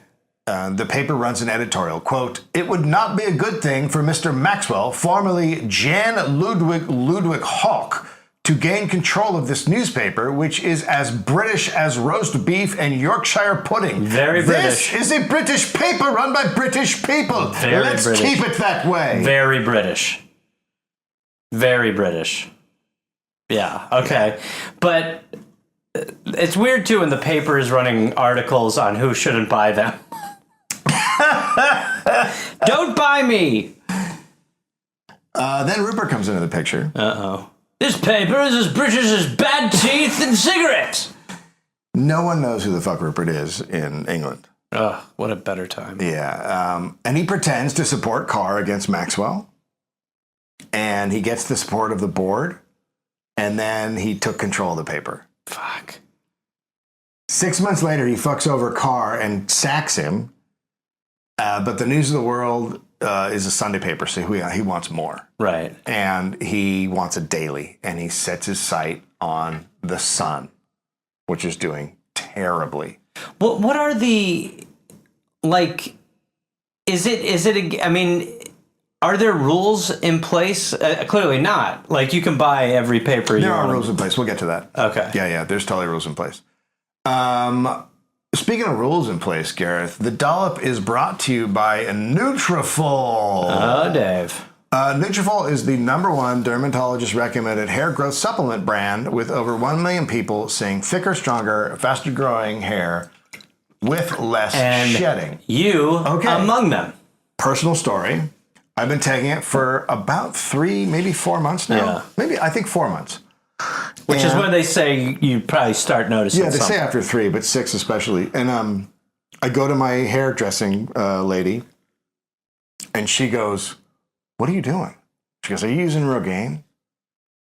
The paper runs an editorial, quote, "It would not be a good thing for Mr. Maxwell, formerly Jan Ludwig Hawk, to gain control of this newspaper, which is as British as roast beef and Yorkshire pudding. Very British. This is a British paper run by British people. Very Let's British. keep it that way." Very British. Very British. Yeah, okay. But it's weird, too, when the paper is running articles on who shouldn't buy them. Don't buy me! Then Rupert comes into the picture. Uh-oh. This paper is as British as bad teeth than cigarettes. No one knows who the fuck Rupert is in England. Oh, what a better time. Yeah. And he pretends to support Carr against Maxwell. And he gets the support of the board. And then he took control of the paper. Fuck. 6 months later, he fucks over Carr and sacks him. But the News of the World is a Sunday paper, so he wants more. Right. And he wants a daily. And he sets his sight on the Sun, which is doing terribly. What are the, like, is it, I mean, are there rules in place? Clearly not. Like, you can buy every paper you want. There are rules in place. We'll get to that. Okay. Yeah, there's totally rules in place. Speaking of rules in place, Gareth, the Dollop is brought to you by Nutrafol. Oh, Dave. Nutrafol is the #1 dermatologist-recommended hair growth supplement brand with over 1 million people seeing thicker, stronger, faster-growing hair with less shedding. You among them. Personal story. I've been taking it for about 3, maybe 4 months now. Yeah. Maybe, I think 4 months. Which is when they say you probably start noticing they something. say after 3, but 6 especially. And I go to my hairdressing lady, and she goes, "What are you doing?" She goes, "Are you using Rogaine?"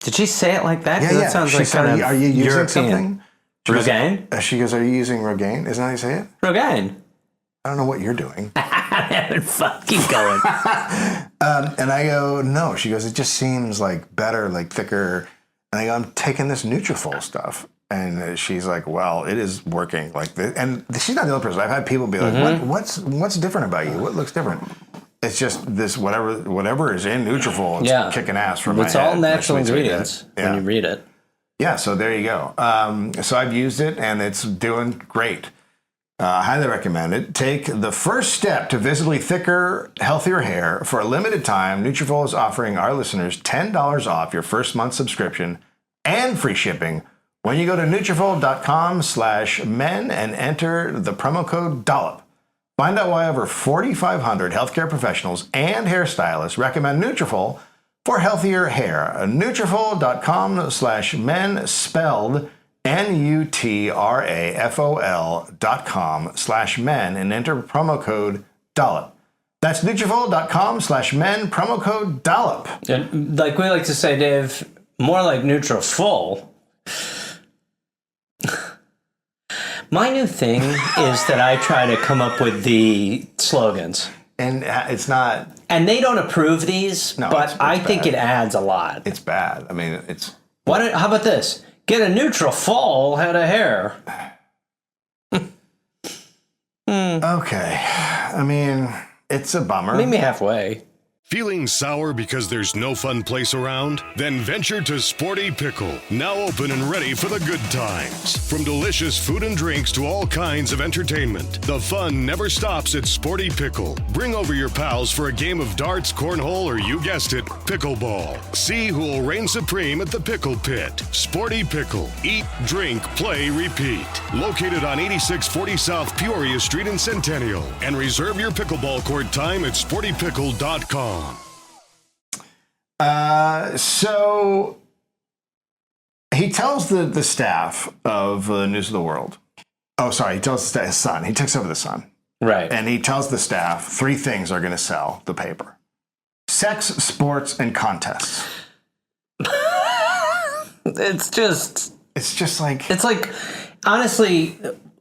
Did she say it like that? Yeah, That sounds she like said, kind are of you using European. something? Rogaine? She goes, "Are you using Rogaine?" Isn't that how you say it? Rogaine. I don't know what you're doing. Keep going. And I go, "No." She goes, "It just seems like better, like thicker." And I go, "I'm taking this Nutrafol stuff." And she's like, "Well, it is working like this." And she's not the only person. I've had people be like, what's different about you? What looks different? It's just this whatever is in Nutrafol. It's kicking ass for my head. It's all natural Sweet, sweet ingredients head. when you read it. Yeah, so there you go. So I've used it, and it's doing great. Highly recommend it. Take the first step to visibly thicker, healthier hair. For a limited time, Nutrafol is offering our listeners $10 off your first month subscription and free shipping when you go to Nutrafol.com/men and enter the promo code Dollop. Find out why over 4,500 healthcare professionals and hairstylists recommend Nutrafol for healthier hair. Nutrafol.com/men, spelled Nutrafol.com/men, and enter promo code Dollop. That's Nutrafol.com/men, promo code Dollop. And like we like to say, Dave, more like Nutrafol. My new thing is that I try to come up with the slogans. And it's not... And they don't approve these, but it's I think bad. it adds a lot. It's bad. I mean, it's... How about this? Get a Nutrafol head of hair. Okay. I mean, it's a bummer. Meet me halfway. Feeling sour because there's no fun place around? Then venture to Sporty Pickle, now open and ready for the good times. From delicious food and drinks to all kinds of entertainment, the fun never stops at Sporty Pickle. Bring over your pals for a game of darts, cornhole, or you guessed it, pickleball. See who will reign supreme at the Pickle Pit. Sporty Pickle. Eat, drink, play, repeat. Located on 8640 South Peoria Street in Centennial. And reserve your pickleball court time at sportypickle.com. So he tells the staff of News of the World. Oh, sorry. He tells his son. He takes over the Sun. Right. And he tells the staff 3 things are going to sell the paper: sex, sports, and contests. It's just like... It's like, honestly,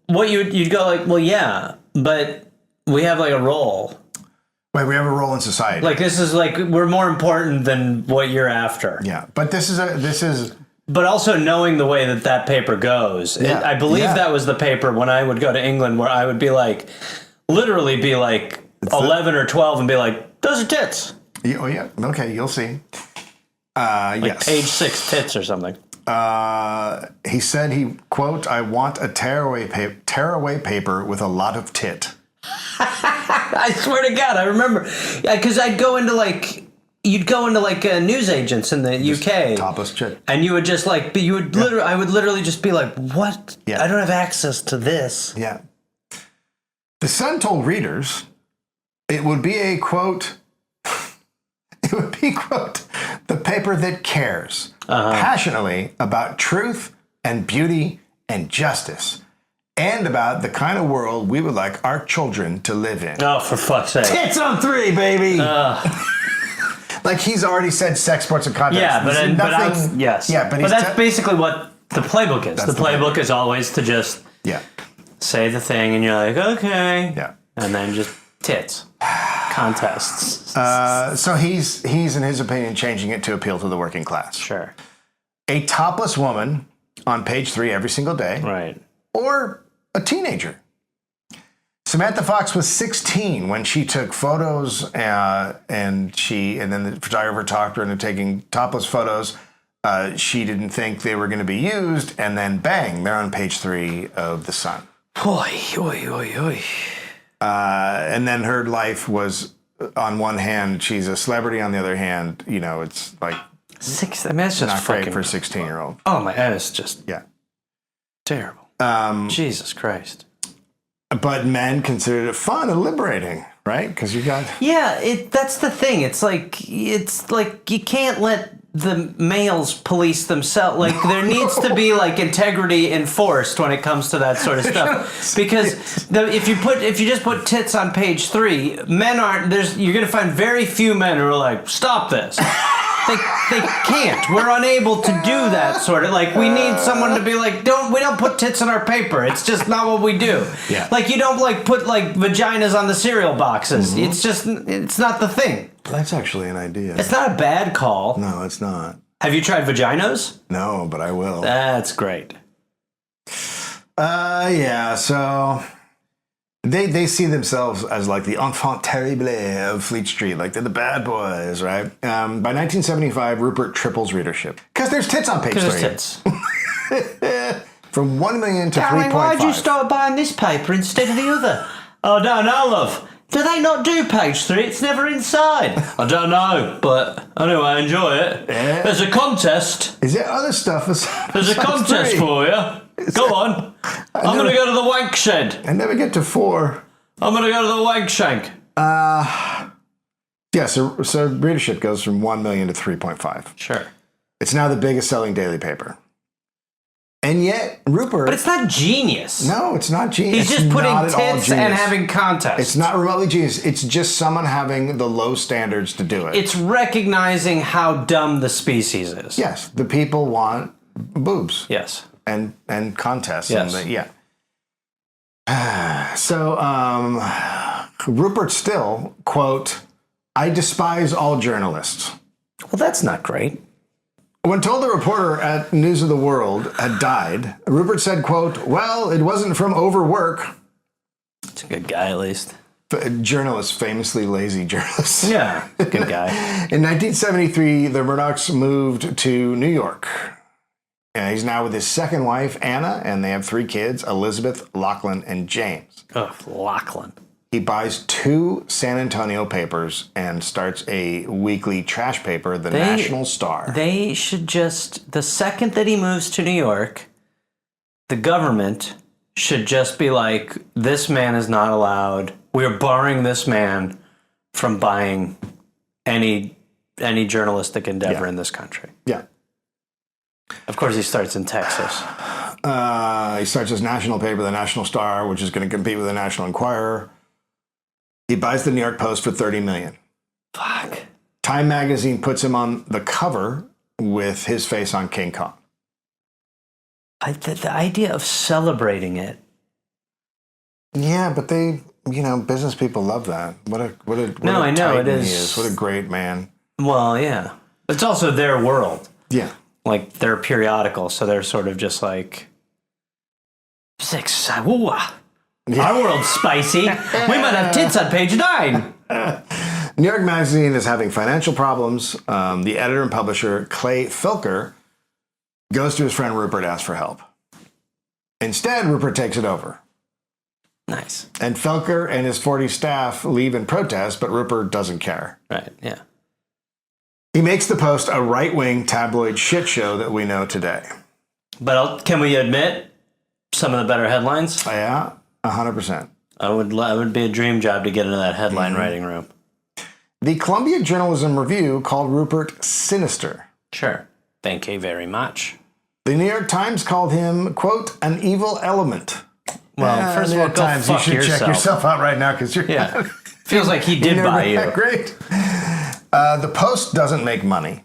what you'd go like, well, yeah, but we have like a role. Wait, we have a role in society. Like, this is like, we're more important than what you're after. Yeah, but this is... But also knowing the way that paper goes. Yeah. I believe that was the paper when I would go to England where I would be like, literally be like 11 or 12 and be like, those are tits. Oh, yeah. Okay, you'll see. Like yes. page 6 tits or something. He said quote, "I want a tearaway paper with a lot of tit." I swear to God, I remember. Yeah, because you'd go into like news agents in the UK. Topless chick. And you would just like, I would literally just be like, what? Yeah. I don't have access to this. Yeah. The Sun told readers it would be a quote, it would be, quote, the paper that cares passionately about truth, and beauty and justice, and about the kind of world we would like our children to live in. Oh, for fuck's sake. Tits on 3, baby! Like he's already said sex, sports, and contests. Yeah, but yes. Yeah, but that's basically what the playbook is. The playbook is always to just say the thing, and you're like, okay. Yeah. And then just tits. Contests. So he's in his opinion changing it to appeal to the working class. Sure. A topless woman on page 3 every single day. Right. Or a teenager. Samantha Fox was 16 when she took photos, and then the photographer talked her into taking topless photos. She didn't think they were going to be used, and then bang, they're on page 3 of The Sun. Oy, oy, oy, oy. And then her life was, on one hand, she's a celebrity. On the other hand, it's like That's just not fucking great for a 16-year-old. Oh my, that's just terrible. Jesus Christ. But men considered it fun and liberating, right? Because you got that's the thing. It's like you can't let the males police themselves. Like there needs to be like integrity enforced when it comes to that sort of stuff. Because if you just put tits on page 3, men aren't. You're gonna find very few men who are like, stop this. They can't. We're unable to do that sort of. Like we need someone to be like, we don't put tits in our paper. It's just not what we do. Yeah. Like you don't like put like vaginas on the cereal boxes. Mm-hmm. It's not the thing. That's actually an idea. It's not a bad call. No, it's not. Have you tried vaginos? No, but I will. That's great. Yeah, so they see themselves as like the enfant terrible of Fleet Street, like they're the bad boys, right? By 1975, Rupert triples readership. Because there's tits on page 3. There's tits. From 1 million to 3.5. Darling, why'd you start buying this paper instead of the other? Oh, no, love. Do they not do page 3? It's never inside. I don't know, but anyway, I enjoy it. Yeah. There's a contest. Is there other stuff? There's a contest for you. Go on. I'm going to go to the wank shed. I never get to 4. I'm going to go to the wank shank. Yeah, so readership goes from 1 million to 3.5. Sure. It's now the biggest selling daily paper. And yet, Rupert... But it's not genius. No, it's not genius. He's just putting tits and having contests. It's not remotely genius. It's just someone having the low standards to do it. It's recognizing how dumb the species is. Yes, the people want boobs. Yes. And contests. Yes. So, Rupert still, quote, I despise all journalists. Well, that's not great. When told the reporter at News of the World had died, Rupert said, quote, well, it wasn't from overwork. It's a good guy, at least. Journalists, famously lazy journalists. Yeah, good guy. In 1973, the Murdochs moved to New York. He's now with his second wife, Anna, and they have 3 kids, Elizabeth, Lachlan, and James. Oh, Lachlan. He buys 2 San Antonio papers and starts a weekly trash paper, the National Star. They should just, the second that he moves to New York, the government should just be like, this man is not allowed. We're barring this man from buying any journalistic endeavor in this country. Yeah. Of course, he starts in Texas. He starts his national paper, the National Star, which is going to compete with the National Enquirer. He buys the New York Post for $30 million. Fuck. Time magazine puts him on the cover with his face on King Kong. The idea of celebrating it. Yeah, but business people love that. What a I know it titan is. He is. What a great man. Well, yeah. It's also their world. Yeah. Like, they're periodical, so they're sort of just like, our world's spicy. We might have tits on page 9. New York Magazine is having financial problems. The editor and publisher, Clay Filker, goes to his friend Rupert, asks for help. Instead, Rupert takes it over. Nice. And Felker and his 40 staff leave in protest, but Rupert doesn't care. Right, yeah. He makes the Post a right-wing tabloid shit show that we know today. But can we admit some of the better headlines? Yeah, 100%. It would be a dream job to get into that headline writing room. The Columbia Journalism Review called Rupert sinister. Sure. Thank you very much. The New York Times called him, quote, an evil element. Well, first of all, go Times, fuck you should yourself. check yourself out right now because you're Feels like he did buy you. Great. The Post doesn't make money.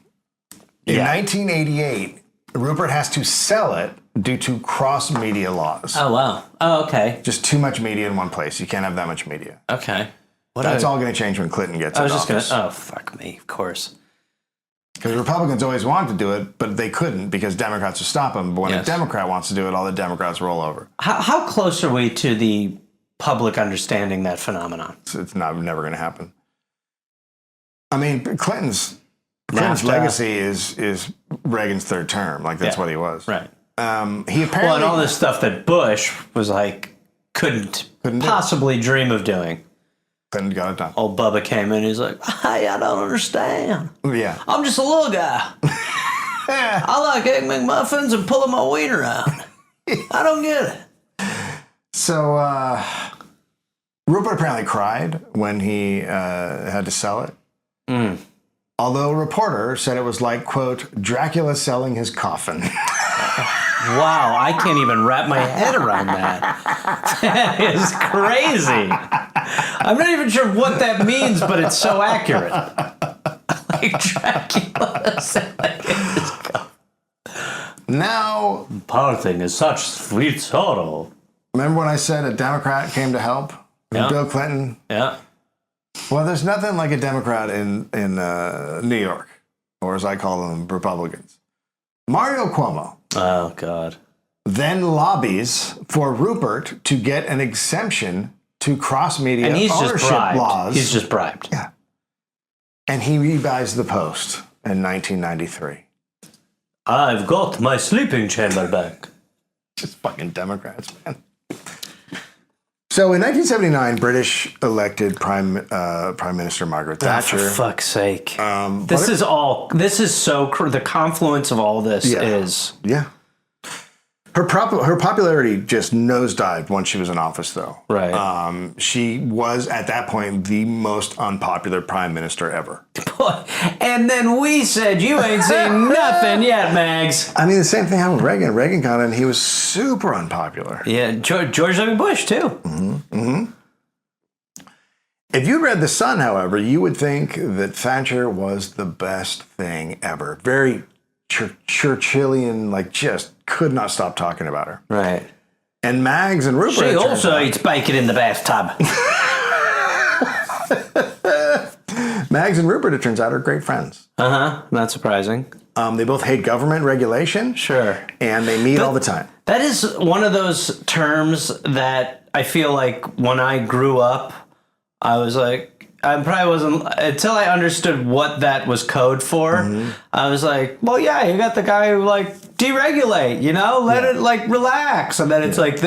In 1988, Rupert has to sell it due to cross-media laws. Oh, wow. Oh, okay. Just too much media in one place. You can't have that much media. Okay. That's all going to change when Clinton gets in office. I was just going to... Oh, fuck me. Of course. Because Republicans always wanted to do it, but they couldn't because Democrats would stop them. But when a Democrat wants to do it, all the Democrats roll over. How close are we to the public understanding that phenomenon? It's never going to happen. I mean, Clinton's legacy is Reagan's third term. Like, that's what he was. Right. He apparently... Well, and all this stuff that Bush was like, couldn't possibly dream of doing. Clinton got it done. Old Bubba came in, he's like, hey, I don't understand. Yeah. I'm just a little guy. I like Egg McMuffins and pulling my wiener out. I don't get it. So, Rupert apparently cried when he had to sell it. Mm. Although a reporter said it was like, quote, Dracula selling his coffin. Wow, I can't even wrap my head around that. That is crazy. I'm not even sure what that means, but it's so accurate. Like Dracula selling his coffin. Now, parting is such sweet sorrow. Remember when I said a Democrat came to help? Yeah. Bill Clinton? Yeah. Well, there's nothing like a Democrat in New York, or as I call them, Republicans. Mario Cuomo. Oh, God. Then lobbies for Rupert to get an exemption to cross-media ownership laws. He's just bribed. Yeah. And he rebuys the Post in 1993. I've got my sleeping chamber back. Just fucking Democrats, man. So in 1979, British elected Prime Minister Margaret Thatcher. Oh, for fuck's sake. This is the confluence of all this is. Yeah. Her popularity just nosedived once she was in office, though. Right. She was, at that point, the most unpopular prime minister ever. And then we said, you ain't seen nothing yet, Mags. I mean, the same thing happened with Reagan. Reagan got in, he was super unpopular. Yeah, George W. Bush, too. Mm-hmm. Mm-hmm. If you read The Sun, however, you would think that Thatcher was the best thing ever. Very Churchillian, like just could not stop talking about her. Right. And Mags and Rupert... She also eats bacon in the bathtub. Mags and Rupert, it turns out, are great friends. Uh-huh. Not surprising. They both hate government regulation. Sure. And they meet all the time. That is one of those terms that I feel like when I grew up, I was like, I probably wasn't, until I understood what that was code for, I was like, well, yeah, you got the guy who, like, deregulate, you know, let it, like, relax. And then it's like,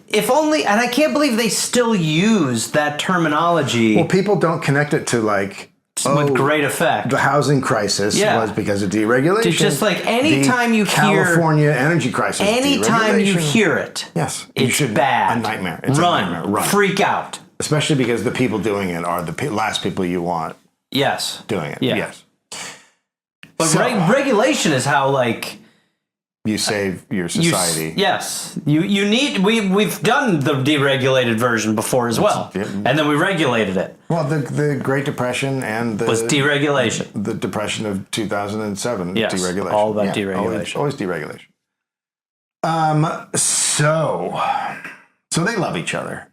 if only, and I can't believe they still use that terminology. Well, people don't connect it to, like, with great effect. The housing crisis was because of deregulation. It's just like anytime you hear California energy crisis. Anytime you hear it, it's bad. A nightmare. It's Run. A nightmare. Run. Freak out. Especially because the people doing it are the last people you want. Yes. Doing it. Yeah. Yes. But regulation is how, like, you save your society. Yes. You need, we've done the deregulated version before as well. And then we regulated it. Well, the Great Depression and was deregulation. The Depression of 2007. Yes. Deregulation. All about deregulation. Always deregulation. So they love each other.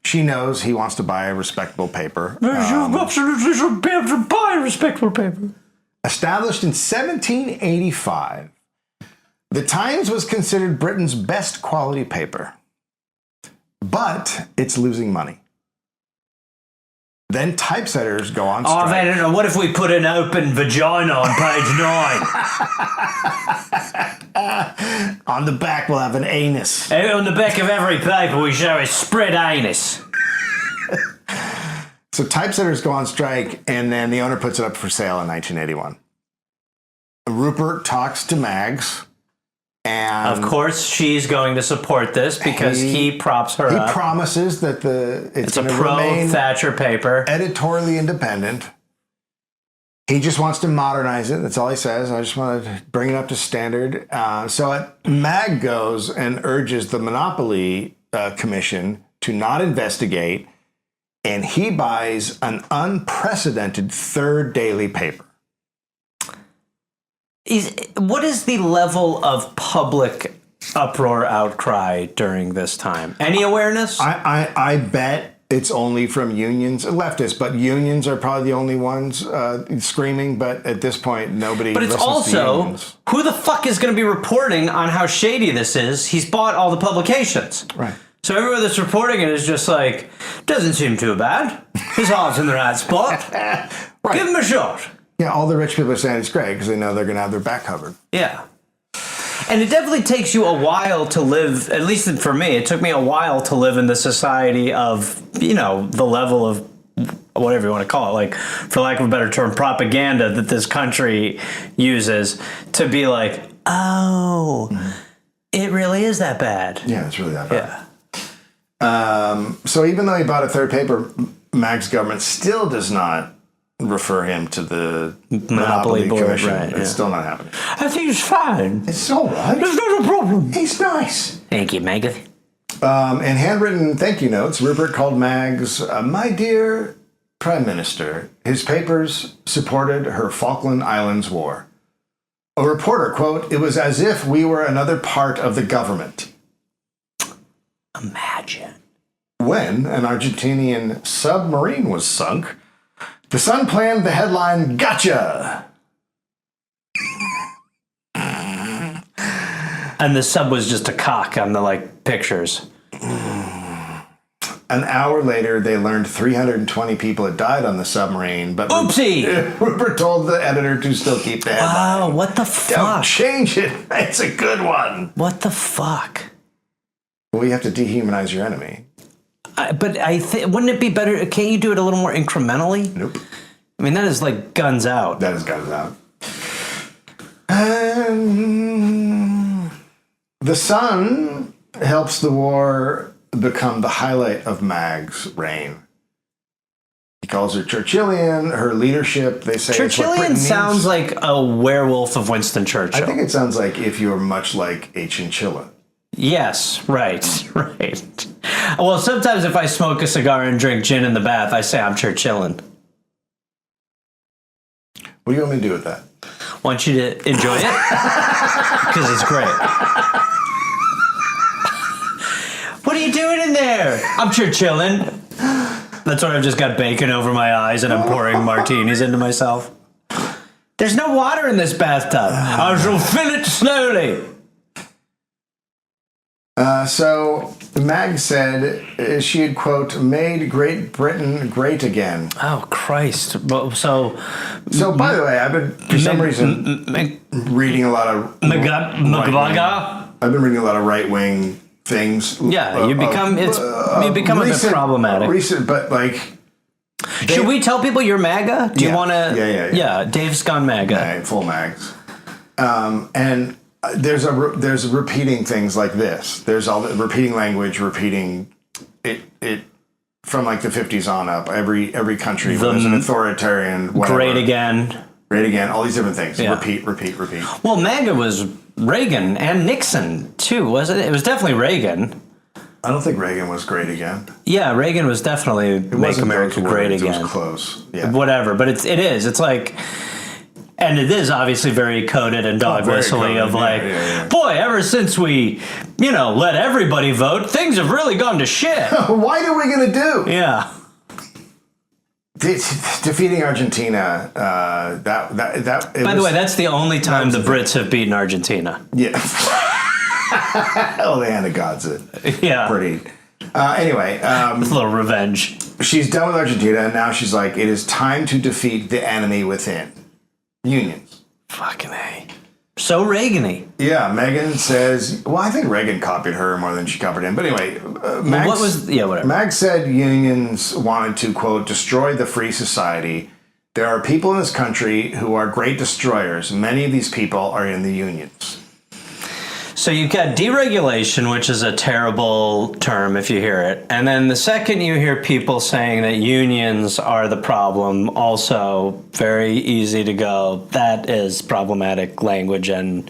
She knows he wants to buy a respectable paper. You absolutely should be able to buy a respectable paper. Established in 1785, the Times was considered Britain's best quality paper. But it's losing money. Then typesetters go on strike. Oh, I don't know. What if we put an open vagina on page 9? On the back, we'll have an anus. On the back of every paper, we show a spread anus. So typesetters go on strike, and then the owner puts it up for sale in 1981. Rupert talks to Mags. And of course, she's going to support this because he props her up. He promises that it's a pro-Thatcher paper. Editorially independent. He just wants to modernize it. That's all he says. I just want to bring it up to standard. So MAG goes and urges the Monopoly Commission to not investigate, and he buys an unprecedented third daily paper. What is the level of public uproar, outcry during this time? Any awareness? I bet it's only from unions, leftists, but unions are probably the only ones screaming. But at this point, nobody. But it's listens to also, unions. who the fuck is going to be reporting on how shady this is? He's bought all the publications. Right. So everyone that's reporting it is just like, doesn't seem too bad. His heart's in the right spot. Right. Give him a shot. Yeah, all the rich people are saying it's great because they know they're going to have their back covered. Yeah. And it definitely takes you a while to live, at least for me, it took me a while to live in the society of, the level of whatever you want to call it, like, for lack of a better term, propaganda that this country uses to be like, it really is that bad. Yeah, it's really that bad. Yeah. So even though he bought a third paper, MAG's government still does not refer him to the Monopoly Board, Commission. right, It's still not happening. I think it's fine. It's all right. There's not a problem. He's nice. Thank you, Megan. In handwritten thank you notes, Rupert called Mags, "My dear Prime Minister." His papers supported her Falkland Islands War. A reporter, quote, "It was as if we were another part of the government." Imagine. When an Argentinian submarine was sunk, The Sun planned the headline, "Gotcha!" And the sub was just a cock on the, pictures. An hour later, they learned 320 people had died on the submarine, but Oopsie! Rupert told the editor to still keep the headline. Wow, what the Don't fuck? change it. It's a good one. What the fuck? Well, you have to dehumanize your enemy. But I think, wouldn't it be better? Can't you do it a little more incrementally? Nope. I mean, that is like guns out. That has got it out. The Sun helps the war become the highlight of Mag's reign. He calls her Churchillian, her leadership, they say it's what Britain Churchillian sounds needs. like a werewolf of Winston Churchill. I think it sounds like if you're much like a chinchilla. Yes, right. Well, sometimes if I smoke a cigar and drink gin in the bath, I say I'm Churchillin. What do you want me to do with that? Want you to enjoy it? Because it's great. What are you doing in there? I'm Churchillin. That's why I've just got bacon over my eyes and I'm pouring martinis into myself. There's no water in this bathtub. I shall fill it slowly. So Mag said she had, quote, "made Great Britain great again." Oh, Christ. So by the way, I've been, for some reason, reading a lot of... I've been reading a lot of right-wing things. Yeah, you become a bit problematic. Should we tell people you're MAGA? Do you want to? Yeah. Yeah, Dave's gone MAGA. Right, full mags. And there's repeating things like this. There's all the repeating language, repeating it from like the 50s on up. Every country was an authoritarian. Whatever. Great again. All these different things. Yeah. Repeat. Well, MAGA was Reagan and Nixon too, wasn't it? It was definitely Reagan. I don't think Reagan was great again. Yeah, Reagan was definitely Make America Great Again. It was close. Yeah. Whatever, but it is. It's like, and it is obviously very coded and dog whistly of boy, ever since we, let everybody vote, things have really gone to shit. What are we gonna do? Yeah. Defeating Argentina. By the way, that's the only time the Brits have beaten Argentina. Yeah. Oh, the hand of God's it. Yeah. Pretty. Anyway. A little revenge. She's done with Argentina, and now she's like, it is time to defeat the enemy within. Unions. Fucking A. So Reagan-y. Yeah, Megan says, well, I think Reagan copied her more than she copied him. But anyway, whatever. Mag said unions wanted to, quote, destroy the free society. There are people in this country who are great destroyers. Many of these people are in the unions. So you've got deregulation, which is a terrible term if you hear it. And then the second you hear people saying that unions are the problem, also very easy to go, that is problematic language and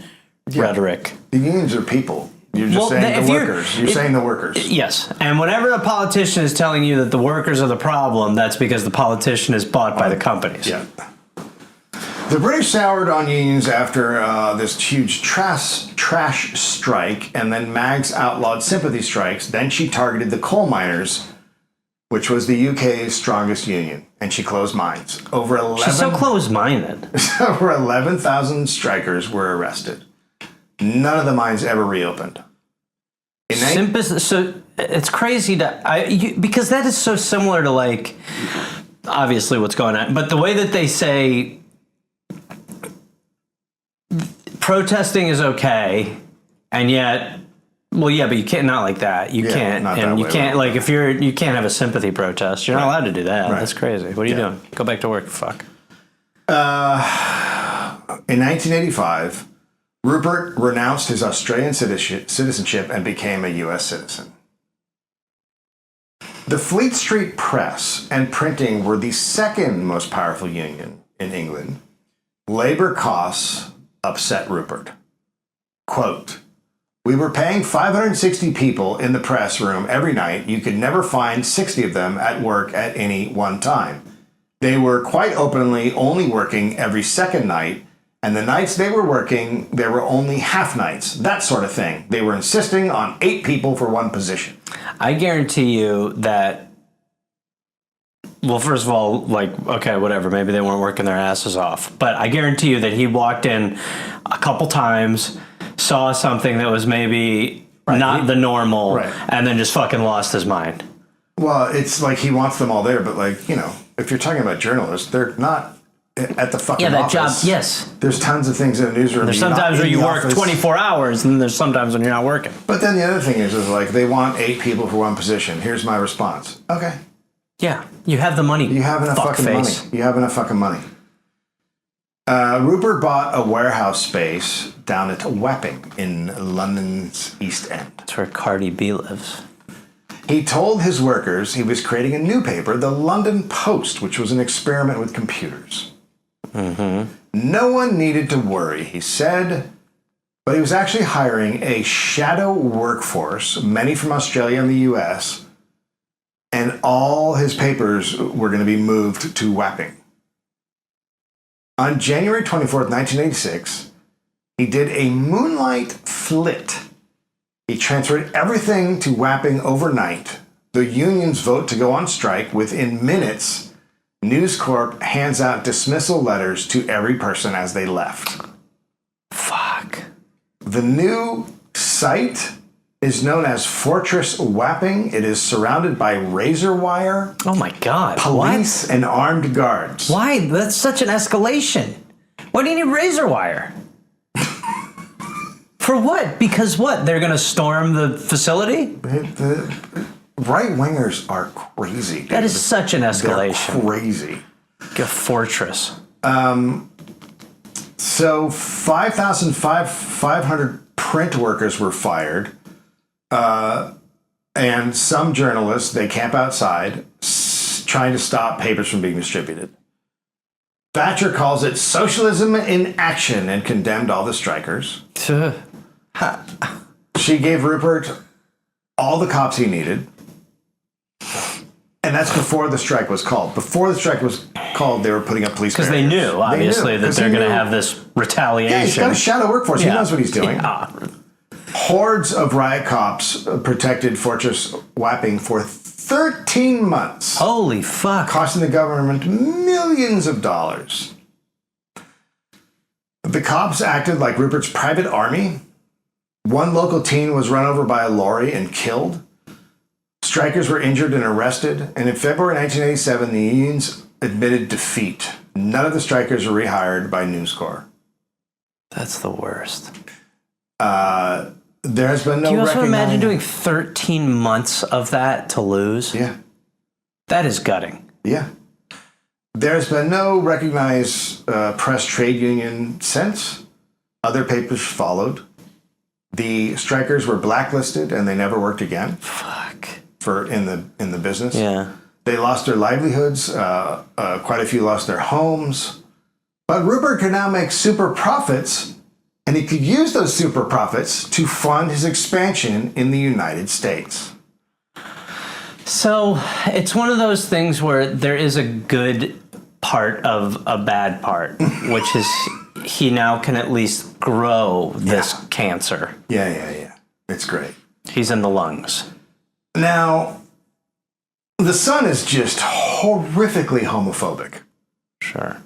rhetoric. The unions are people. You're just saying the workers. You're saying the workers. Yes. And whenever a politician is telling you that the workers are the problem, that's because the politician is bought by the companies. Yeah. The British soured on unions after this huge trash strike, and then Mags outlawed sympathy strikes. Then she targeted the coal miners, which was the UK's strongest union, and she closed mines. She's so close-minded. Over 11,000 strikers were arrested. None of the mines ever reopened. So it's crazy because that is so similar to, like, obviously what's going on, but the way that they say protesting is okay, and yet, well, yeah, but you can't, not like that. You can't, and you can't, like, if you can't have a sympathy protest, you're not allowed to do that. Right. That's crazy. What are you doing? Go back to work, fuck. In 1985, Rupert renounced his Australian citizenship and became a U.S. citizen. The Fleet Street Press and printing were the second most powerful union in England. Labor costs upset Rupert. Quote, "We were paying 560 people in the press room every night. You could never find 60 of them at work at any one time. They were quite openly only working every second night, and the nights they were working, there were only half nights, that sort of thing. They were insisting on 8 people for one position." I guarantee you that, well, first of all, like, okay, whatever, maybe they weren't working their asses off, but I guarantee you that he walked in a couple times, saw something that was maybe not the normal, and then just fucking lost his mind. Well, it's like he wants them all there, but, like, you know, if you're talking about journalists, they're not at the fucking office. Job, yes. There's tons of things in a newsroom. There's sometimes where you work 24 hours, and then there's sometimes when you're not working. But then the other thing is like, they want 8 people for one position. Here's my response. Okay. Yeah, you have the money. You have enough fucking money. You have enough fucking money. Rupert bought a warehouse space down at Wapping in London's East End. That's where Cardi B lives. He told his workers he was creating a new paper, the London Post, which was an experiment with computers. Mm-hmm. No one needed to worry, he said, but he was actually hiring a shadow workforce, many from Australia and the US, and all his papers were going to be moved to Wapping. On January 24th, 1986, he did a moonlight flit. He transferred everything to Wapping overnight. The unions vote to go on strike. Within minutes, News Corp hands out dismissal letters to every person as they left. Fuck. The new site is known as Fortress Wapping. It is surrounded by razor wire. Oh my God. Police and armed guards. Why? That's such an escalation. Why do you need razor wire? For what? Because what? They're going to storm the facility? The right-wingers are crazy, dude. That is such an escalation. They're crazy. Like a fortress. So 5,500 print workers were fired. And some journalists, they camp outside trying to stop papers from being distributed. Thatcher calls it socialism in action and condemned all the strikers. She gave Rupert all the cops he needed. And that's before the strike was called. Before the strike was called, they were putting up police barriers. Because they knew, obviously, that they're going to have this retaliation. Yeah, he's got a shadow workforce. He knows what he's doing. Yeah. Hordes of riot cops protected Fortress Wapping for 13 months. Holy fuck. Costing the government millions of dollars. The cops acted like Rupert's private army. One local teen was run over by a lorry and killed. Strikers were injured and arrested. And in February 1987, the unions admitted defeat. None of the strikers were rehired by News Corp. That's the worst. There has been no. Can you also imagine doing 13 months of that to lose? Yeah. That is gutting. Yeah. There's been no recognized press trade union since. Other papers followed. The strikers were blacklisted and they never worked again. Fuck. In the business. Yeah. They lost their livelihoods. Quite a few lost their homes. But Rupert could now make super profits, and he could use those super profits to fund his expansion in the United States. So it's one of those things where there is a good part of a bad part, which is he now can at least grow this cancer. Yeah. It's great. He's in the lungs. Now, the Sun is just horrifically homophobic. Sure.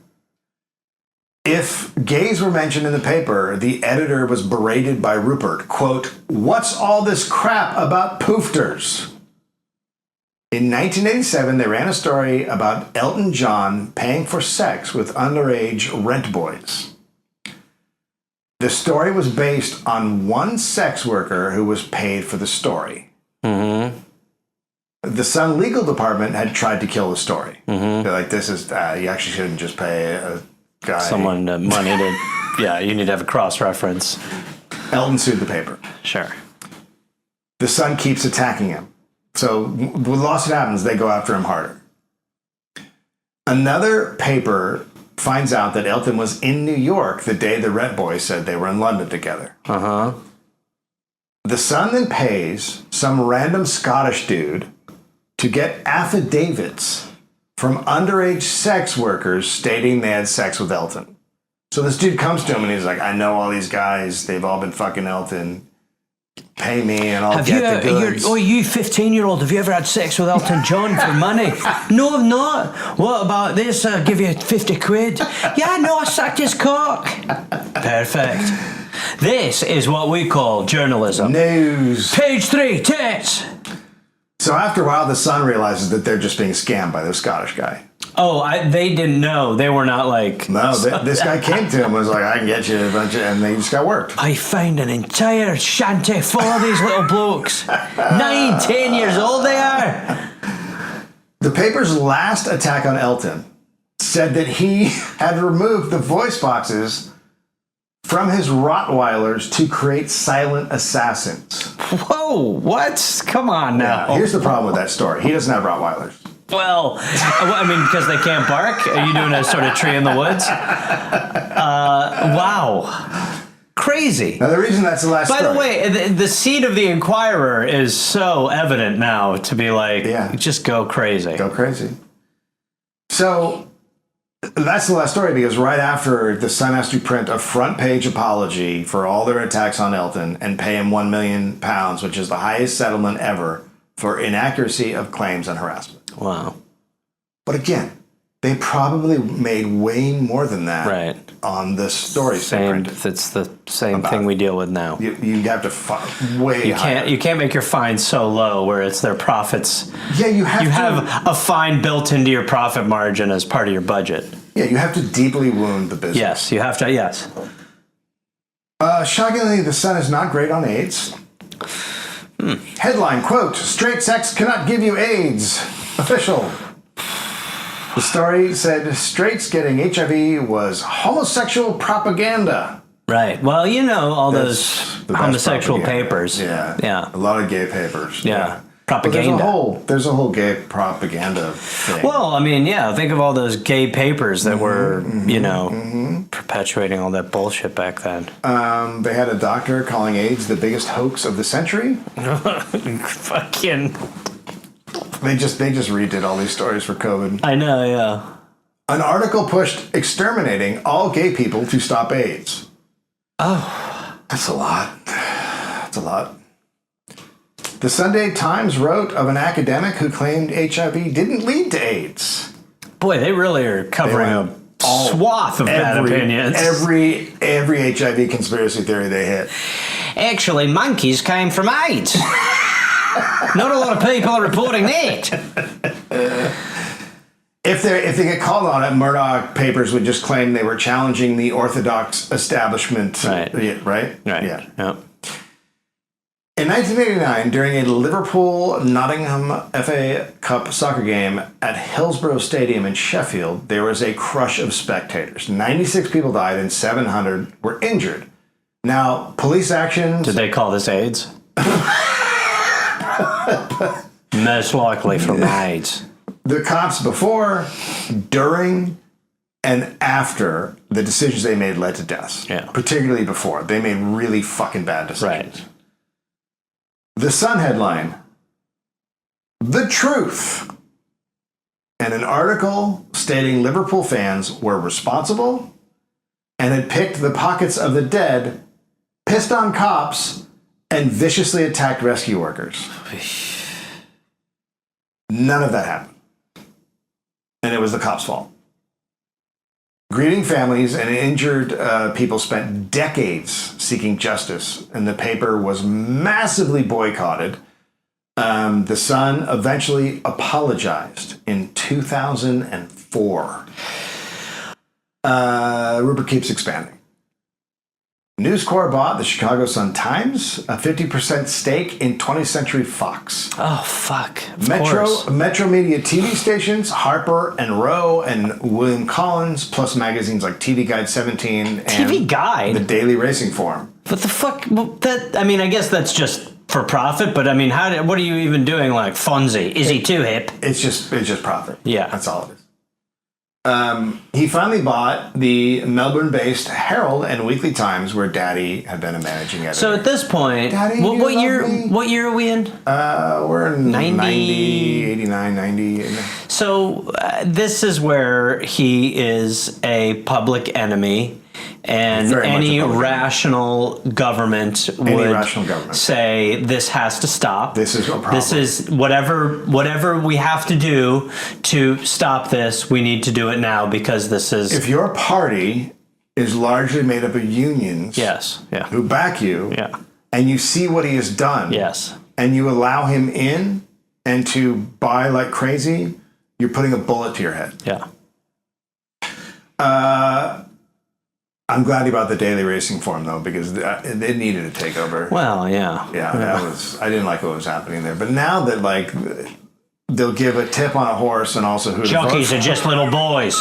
If gays were mentioned in the paper, the editor was berated by Rupert, quote, "What's all this crap about poofters?" In 1987, they ran a story about Elton John paying for sex with underage rent boys. The story was based on one sex worker who was paid for the story. Mm-hmm. The Sun legal department had tried to kill the story. Mm-hmm. They're like, this is, you actually shouldn't just pay a guy. Someone money to, you need to have a cross-reference. Elton sued the paper. Sure. The Sun keeps attacking him. So when the lawsuit happens, they go after him harder. Another paper finds out that Elton was in New York the day the Rent Boys said they were in London together. Uh-huh. The Sun then pays some random Scottish dude to get affidavits from underage sex workers stating they had sex with Elton. So this dude comes to him and he's like, I know all these guys. They've all been fucking Elton. Pay me and I'll get the goods. You 15-year-old, have you ever had sex with Elton John for money? No, I've not. What about this? I'll give you 50 quid. Yeah, no, I sucked his cock. Perfect. This is what we call journalism. News. Page 3, tits. So after a while, the Sun realizes that they're just being scammed by the Scottish guy. Oh, they didn't know. They were not like... No, this guy came to him and was like, I can get you a bunch of... And they just got worked. I found an entire shanty full of these little blokes. 9, 10 years old they are. The paper's last attack on Elton said that he had removed the voice boxes from his Rottweilers to create silent assassins. Whoa, what? Come on now. Yeah, here's the problem with that story. He doesn't have Rottweilers. Well, I mean, because they can't bark? Are you doing a sort of tree in the woods? Wow. Crazy. Now, the reason that's the last By story. the way, the seed of the Inquirer is so evident now to be like, just go crazy. Go crazy. So that's the last story because right after the Sun has to print a front page apology for all their attacks on Elton and pay him £1 million, which is the highest settlement ever for inaccuracy of claims and harassment. Wow. But again, they probably made way more than that on the stories. It's the same thing we deal with now. You have to way higher. You can't make your fines so low where it's their profits. Yeah, you have a fine built into your profit margin as part of your budget. Yeah, you have to deeply wound the business. Yes, you have to. Yes. Shockingly, the Sun is not great on AIDS. Headline, quote, straight sex cannot give you AIDS. Official. The story said straights getting HIV was homosexual propaganda. Right. Well, you know, all those homosexual papers. Yeah. A lot of gay papers. Yeah. Propaganda. There's a whole gay propaganda thing. Well, I mean, think of all those gay papers that were, perpetuating all that bullshit back then. They had a doctor calling AIDS the biggest hoax of the century. Fucking... They just redid all these stories for COVID. I know, yeah. An article pushed exterminating all gay people to stop AIDS. Oh. That's a lot. The Sunday Times wrote of an academic who claimed HIV didn't lead to AIDS. Boy, they really are covering a swath of bad opinions. Every HIV conspiracy theory they hit. Actually, monkeys came from AIDS. Not a lot of people are reporting that. If they get called on it, Murdoch papers would just claim they were challenging the orthodox establishment. Right? Yeah. Yep. In 1989, during a Liverpool-Nottingham FA Cup soccer game at Hillsborough Stadium in Sheffield, there was a crush of spectators. 96 people died and 700 were injured Now, police actions... Did they call this AIDS? Most likely from AIDS. The cops before, during, and after the decisions they made led to deaths. Yeah. Particularly before. They made really fucking bad decisions. Right. The Sun headline, "The Truth," and an article stating Liverpool fans were responsible and had picked the pockets of the dead, pissed on cops, and viciously attacked rescue workers. None of that happened. And it was the cops' fault. Grieving families and injured people spent decades seeking justice, and the paper was massively boycotted. The Sun eventually apologized in 2004. Rupert keeps expanding. News Corp bought the Chicago Sun-Times, a 50% stake in 20th Century Fox. Oh, fuck. Of course. Metro Media TV stations, Harper and Row and William Collins, plus magazines like TV Guide 17 and TV Guide? The Daily Racing Form. What the fuck? Well, I mean, I guess that's just for profit, but I mean, what are you even doing like Fonzie? Is he too hip? It's just profit. Yeah. That's all it is. He finally bought the Melbourne-based Herald and Weekly Times, where Daddy had been a managing editor. So at this point, Daddy, what you year? love me? What year are we in? We're in 90, 89, 90. So this is where he is a public enemy, and Very much any a public rational government would say this has to stop. This is a problem. This is whatever we have to do to stop this. We need to do it now because this is. If your party is largely made up of unions, Yes. Yeah. who back you, Yeah. and you see what he has done, Yes. and you allow him in and to buy like crazy, you're putting a bullet to your head. Yeah. I'm glad he bought the Daily Racing Form, though, because it needed a takeover. Well, yeah. Yeah, I didn't like what was happening there. But now that, like, they'll give a tip on a horse and also who Jockeys to are vote just little boys.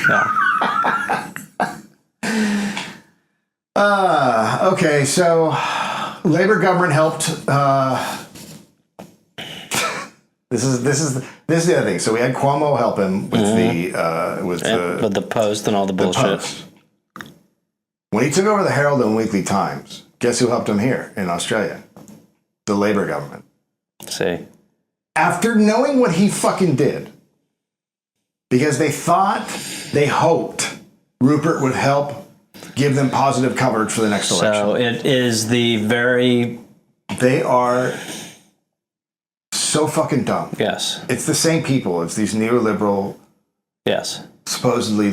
Yeah. Okay, so Labor government helped. This is the other thing. So we had Cuomo help him with with the Post and all the bullshit. Post. When he took over the Herald and Weekly Times, guess who helped him here in Australia? The Labor government. See. After knowing what he fucking did, because they hoped Rupert would help give them positive coverage for the next election. So it is the very... They are so fucking dumb. Yes. It's the same people. It's these neoliberal, Yes. supposedly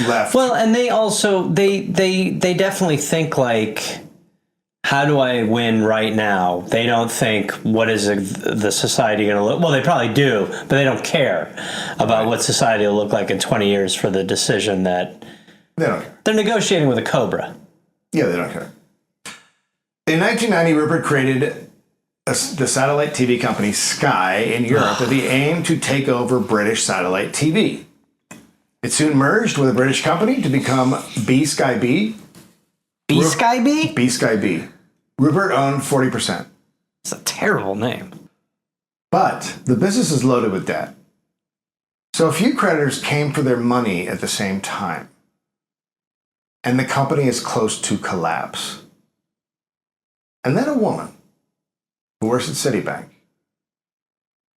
left. Well, and they also they definitely think like, how do I win right now? They don't think what is the society going to look. Well, they probably do, but they don't care about what society will look like in 20 years for the decision that They don't care. they're negotiating with a cobra. Yeah, they don't care. In 1990, Rupert created the satellite TV company Sky in Europe with the aim to take over British satellite TV. It soon merged with a British company to become B Sky B. B Sky B? B Sky B. Rupert owned 40%. It's a terrible name. But the business is loaded with debt. So a few creditors came for their money at the same time. And the company is close to collapse. And then a woman who works at Citibank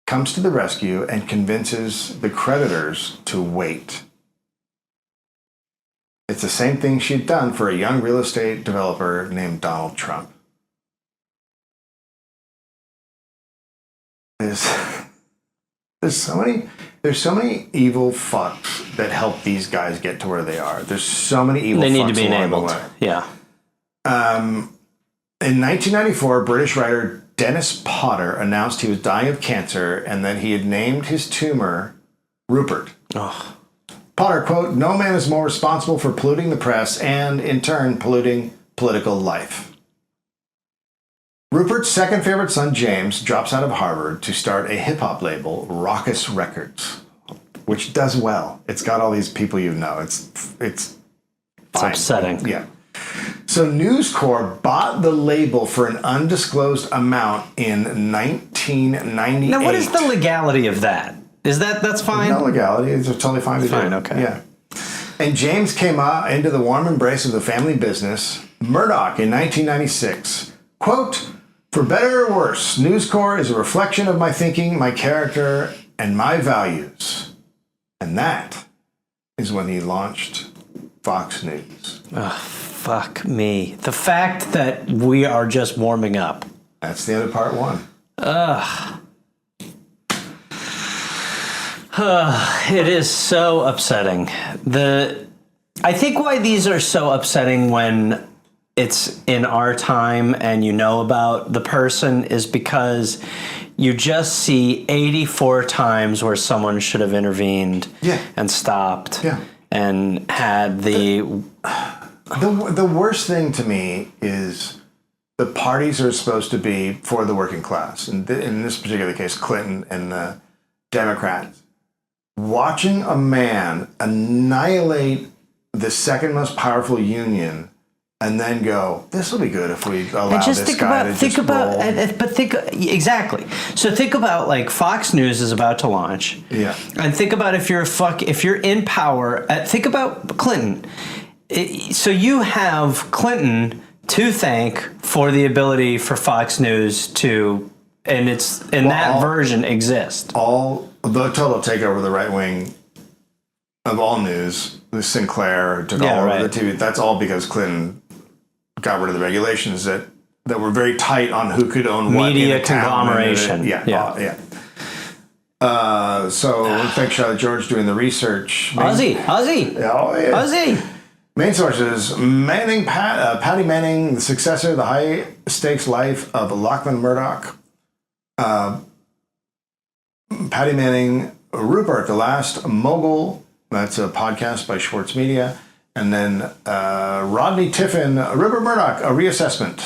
comes to the rescue and convinces the creditors to wait. It's the same thing she'd done for a young real estate developer named Donald Trump. There's so many evil fucks that help these guys get to where they are. There's so many evil fucks. They need to be along the enabled. way. Yeah. In 1994, British writer Dennis Potter announced he was dying of cancer and that he had named his tumor Rupert. Oh. Potter, quote, "No man is more responsible for polluting the press and, in turn, polluting political life." Rupert's second favorite son, James, drops out of Harvard to start a hip-hop label, Raucous Records, which does well. It's got all these people you know. It's fine. upsetting. Yeah. So News Corp bought the label for an undisclosed amount in 1998. Now, what is the legality of that? That's fine? No legality. It's totally fine to do. Fine, okay. Yeah. And James came out into the warm embrace of the family business, Murdoch, in 1996. Quote, "For better or worse, News Corp is a reflection of my thinking, my character, and my values." And that is when he launched Fox News. Oh, fuck me. The fact that we are just warming up. That's the end of part one. It is so upsetting. I think why these are so upsetting when it's in our time and you know about the person is because you just see 84 times where someone should have intervened and stopped and had the worst thing to me is the parties are supposed to be for the working class. And in this particular case, Clinton and the Democrats. Watching a man annihilate the second most powerful union and then go, this will be good if we allow this guy to just roll. Exactly. So think about like Fox News is about to launch. Yeah. And think about if you're in power, think about Clinton. So you have Clinton to thank for the ability for Fox News to, and that version exists. The total takeover of the right wing of all news, the Sinclair took all over the TV. That's all because Clinton got rid of the regulations that were very tight on who could own what. Media conglomeration. So thanks, Charlotte George, doing the research. Ozzy. Main sources: Patty Manning, the successor, the high stakes life of Lachlan Murdoch. Patty Manning, Rupert, the Last Mogul. That's a podcast by Schwartz Media. And then Rodney Tiffin, Rupert Murdoch, a reassessment.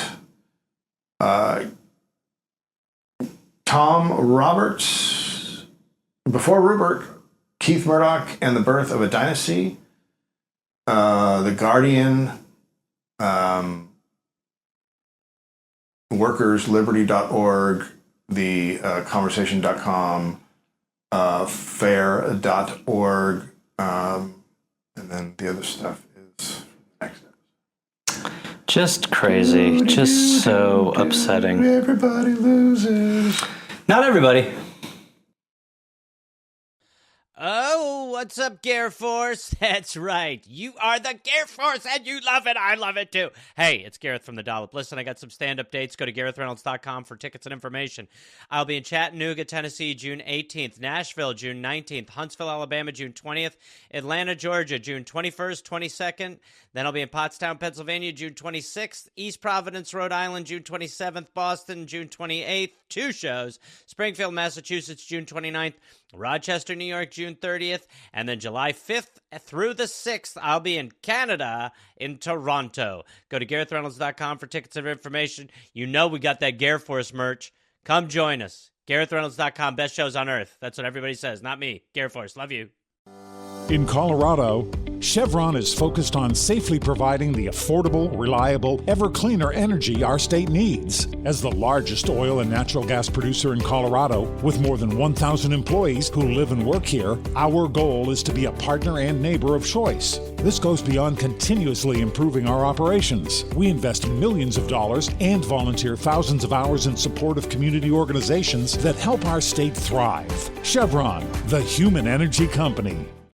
Tom Roberts, before Rupert, Keith Murdoch and the Birth of a Dynasty. The Guardian, workersliberty.org, the conversation.com, fair.org, and then the other stuff is next. Just crazy. Just so upsetting. Everybody loses. Not everybody. Oh, what's up, Gear Force? That's right. You are the Gear Force, and you love it. I love it, too. Hey, it's Gareth from the Dollop. Listen, I got some stand-up dates. Go to GarethReynolds.com for tickets and information. I'll be in Chattanooga, Tennessee, June 18th. Nashville, June 19th. Huntsville, Alabama, June 20th. Atlanta, Georgia, June 21st, 22nd. Then I'll be in Pottstown, Pennsylvania, June 26th. East Providence, Rhode Island, June 27th. Boston, June 28th. 2 shows. Springfield, Massachusetts, June 29th. Rochester, New York, June 30th, and then July 5th through the 6th, I'll be in Canada, in Toronto. Go to GarethReynolds.com for tickets and information. You know we got that Gear Force merch. Come join us. GarethReynolds.com, best shows on earth. That's what everybody says, not me. Gear Force, love you. In Colorado, Chevron is focused on safely providing the affordable, reliable, ever-cleaner energy our state needs. As the largest oil and natural gas producer in Colorado, with more than 1,000 employees who live and work here, our goal is to be a partner and neighbor of choice. This goes beyond continuously improving our operations. We invest millions of dollars and volunteer thousands of hours in support of community organizations that help our state thrive. Chevron, the human energy company.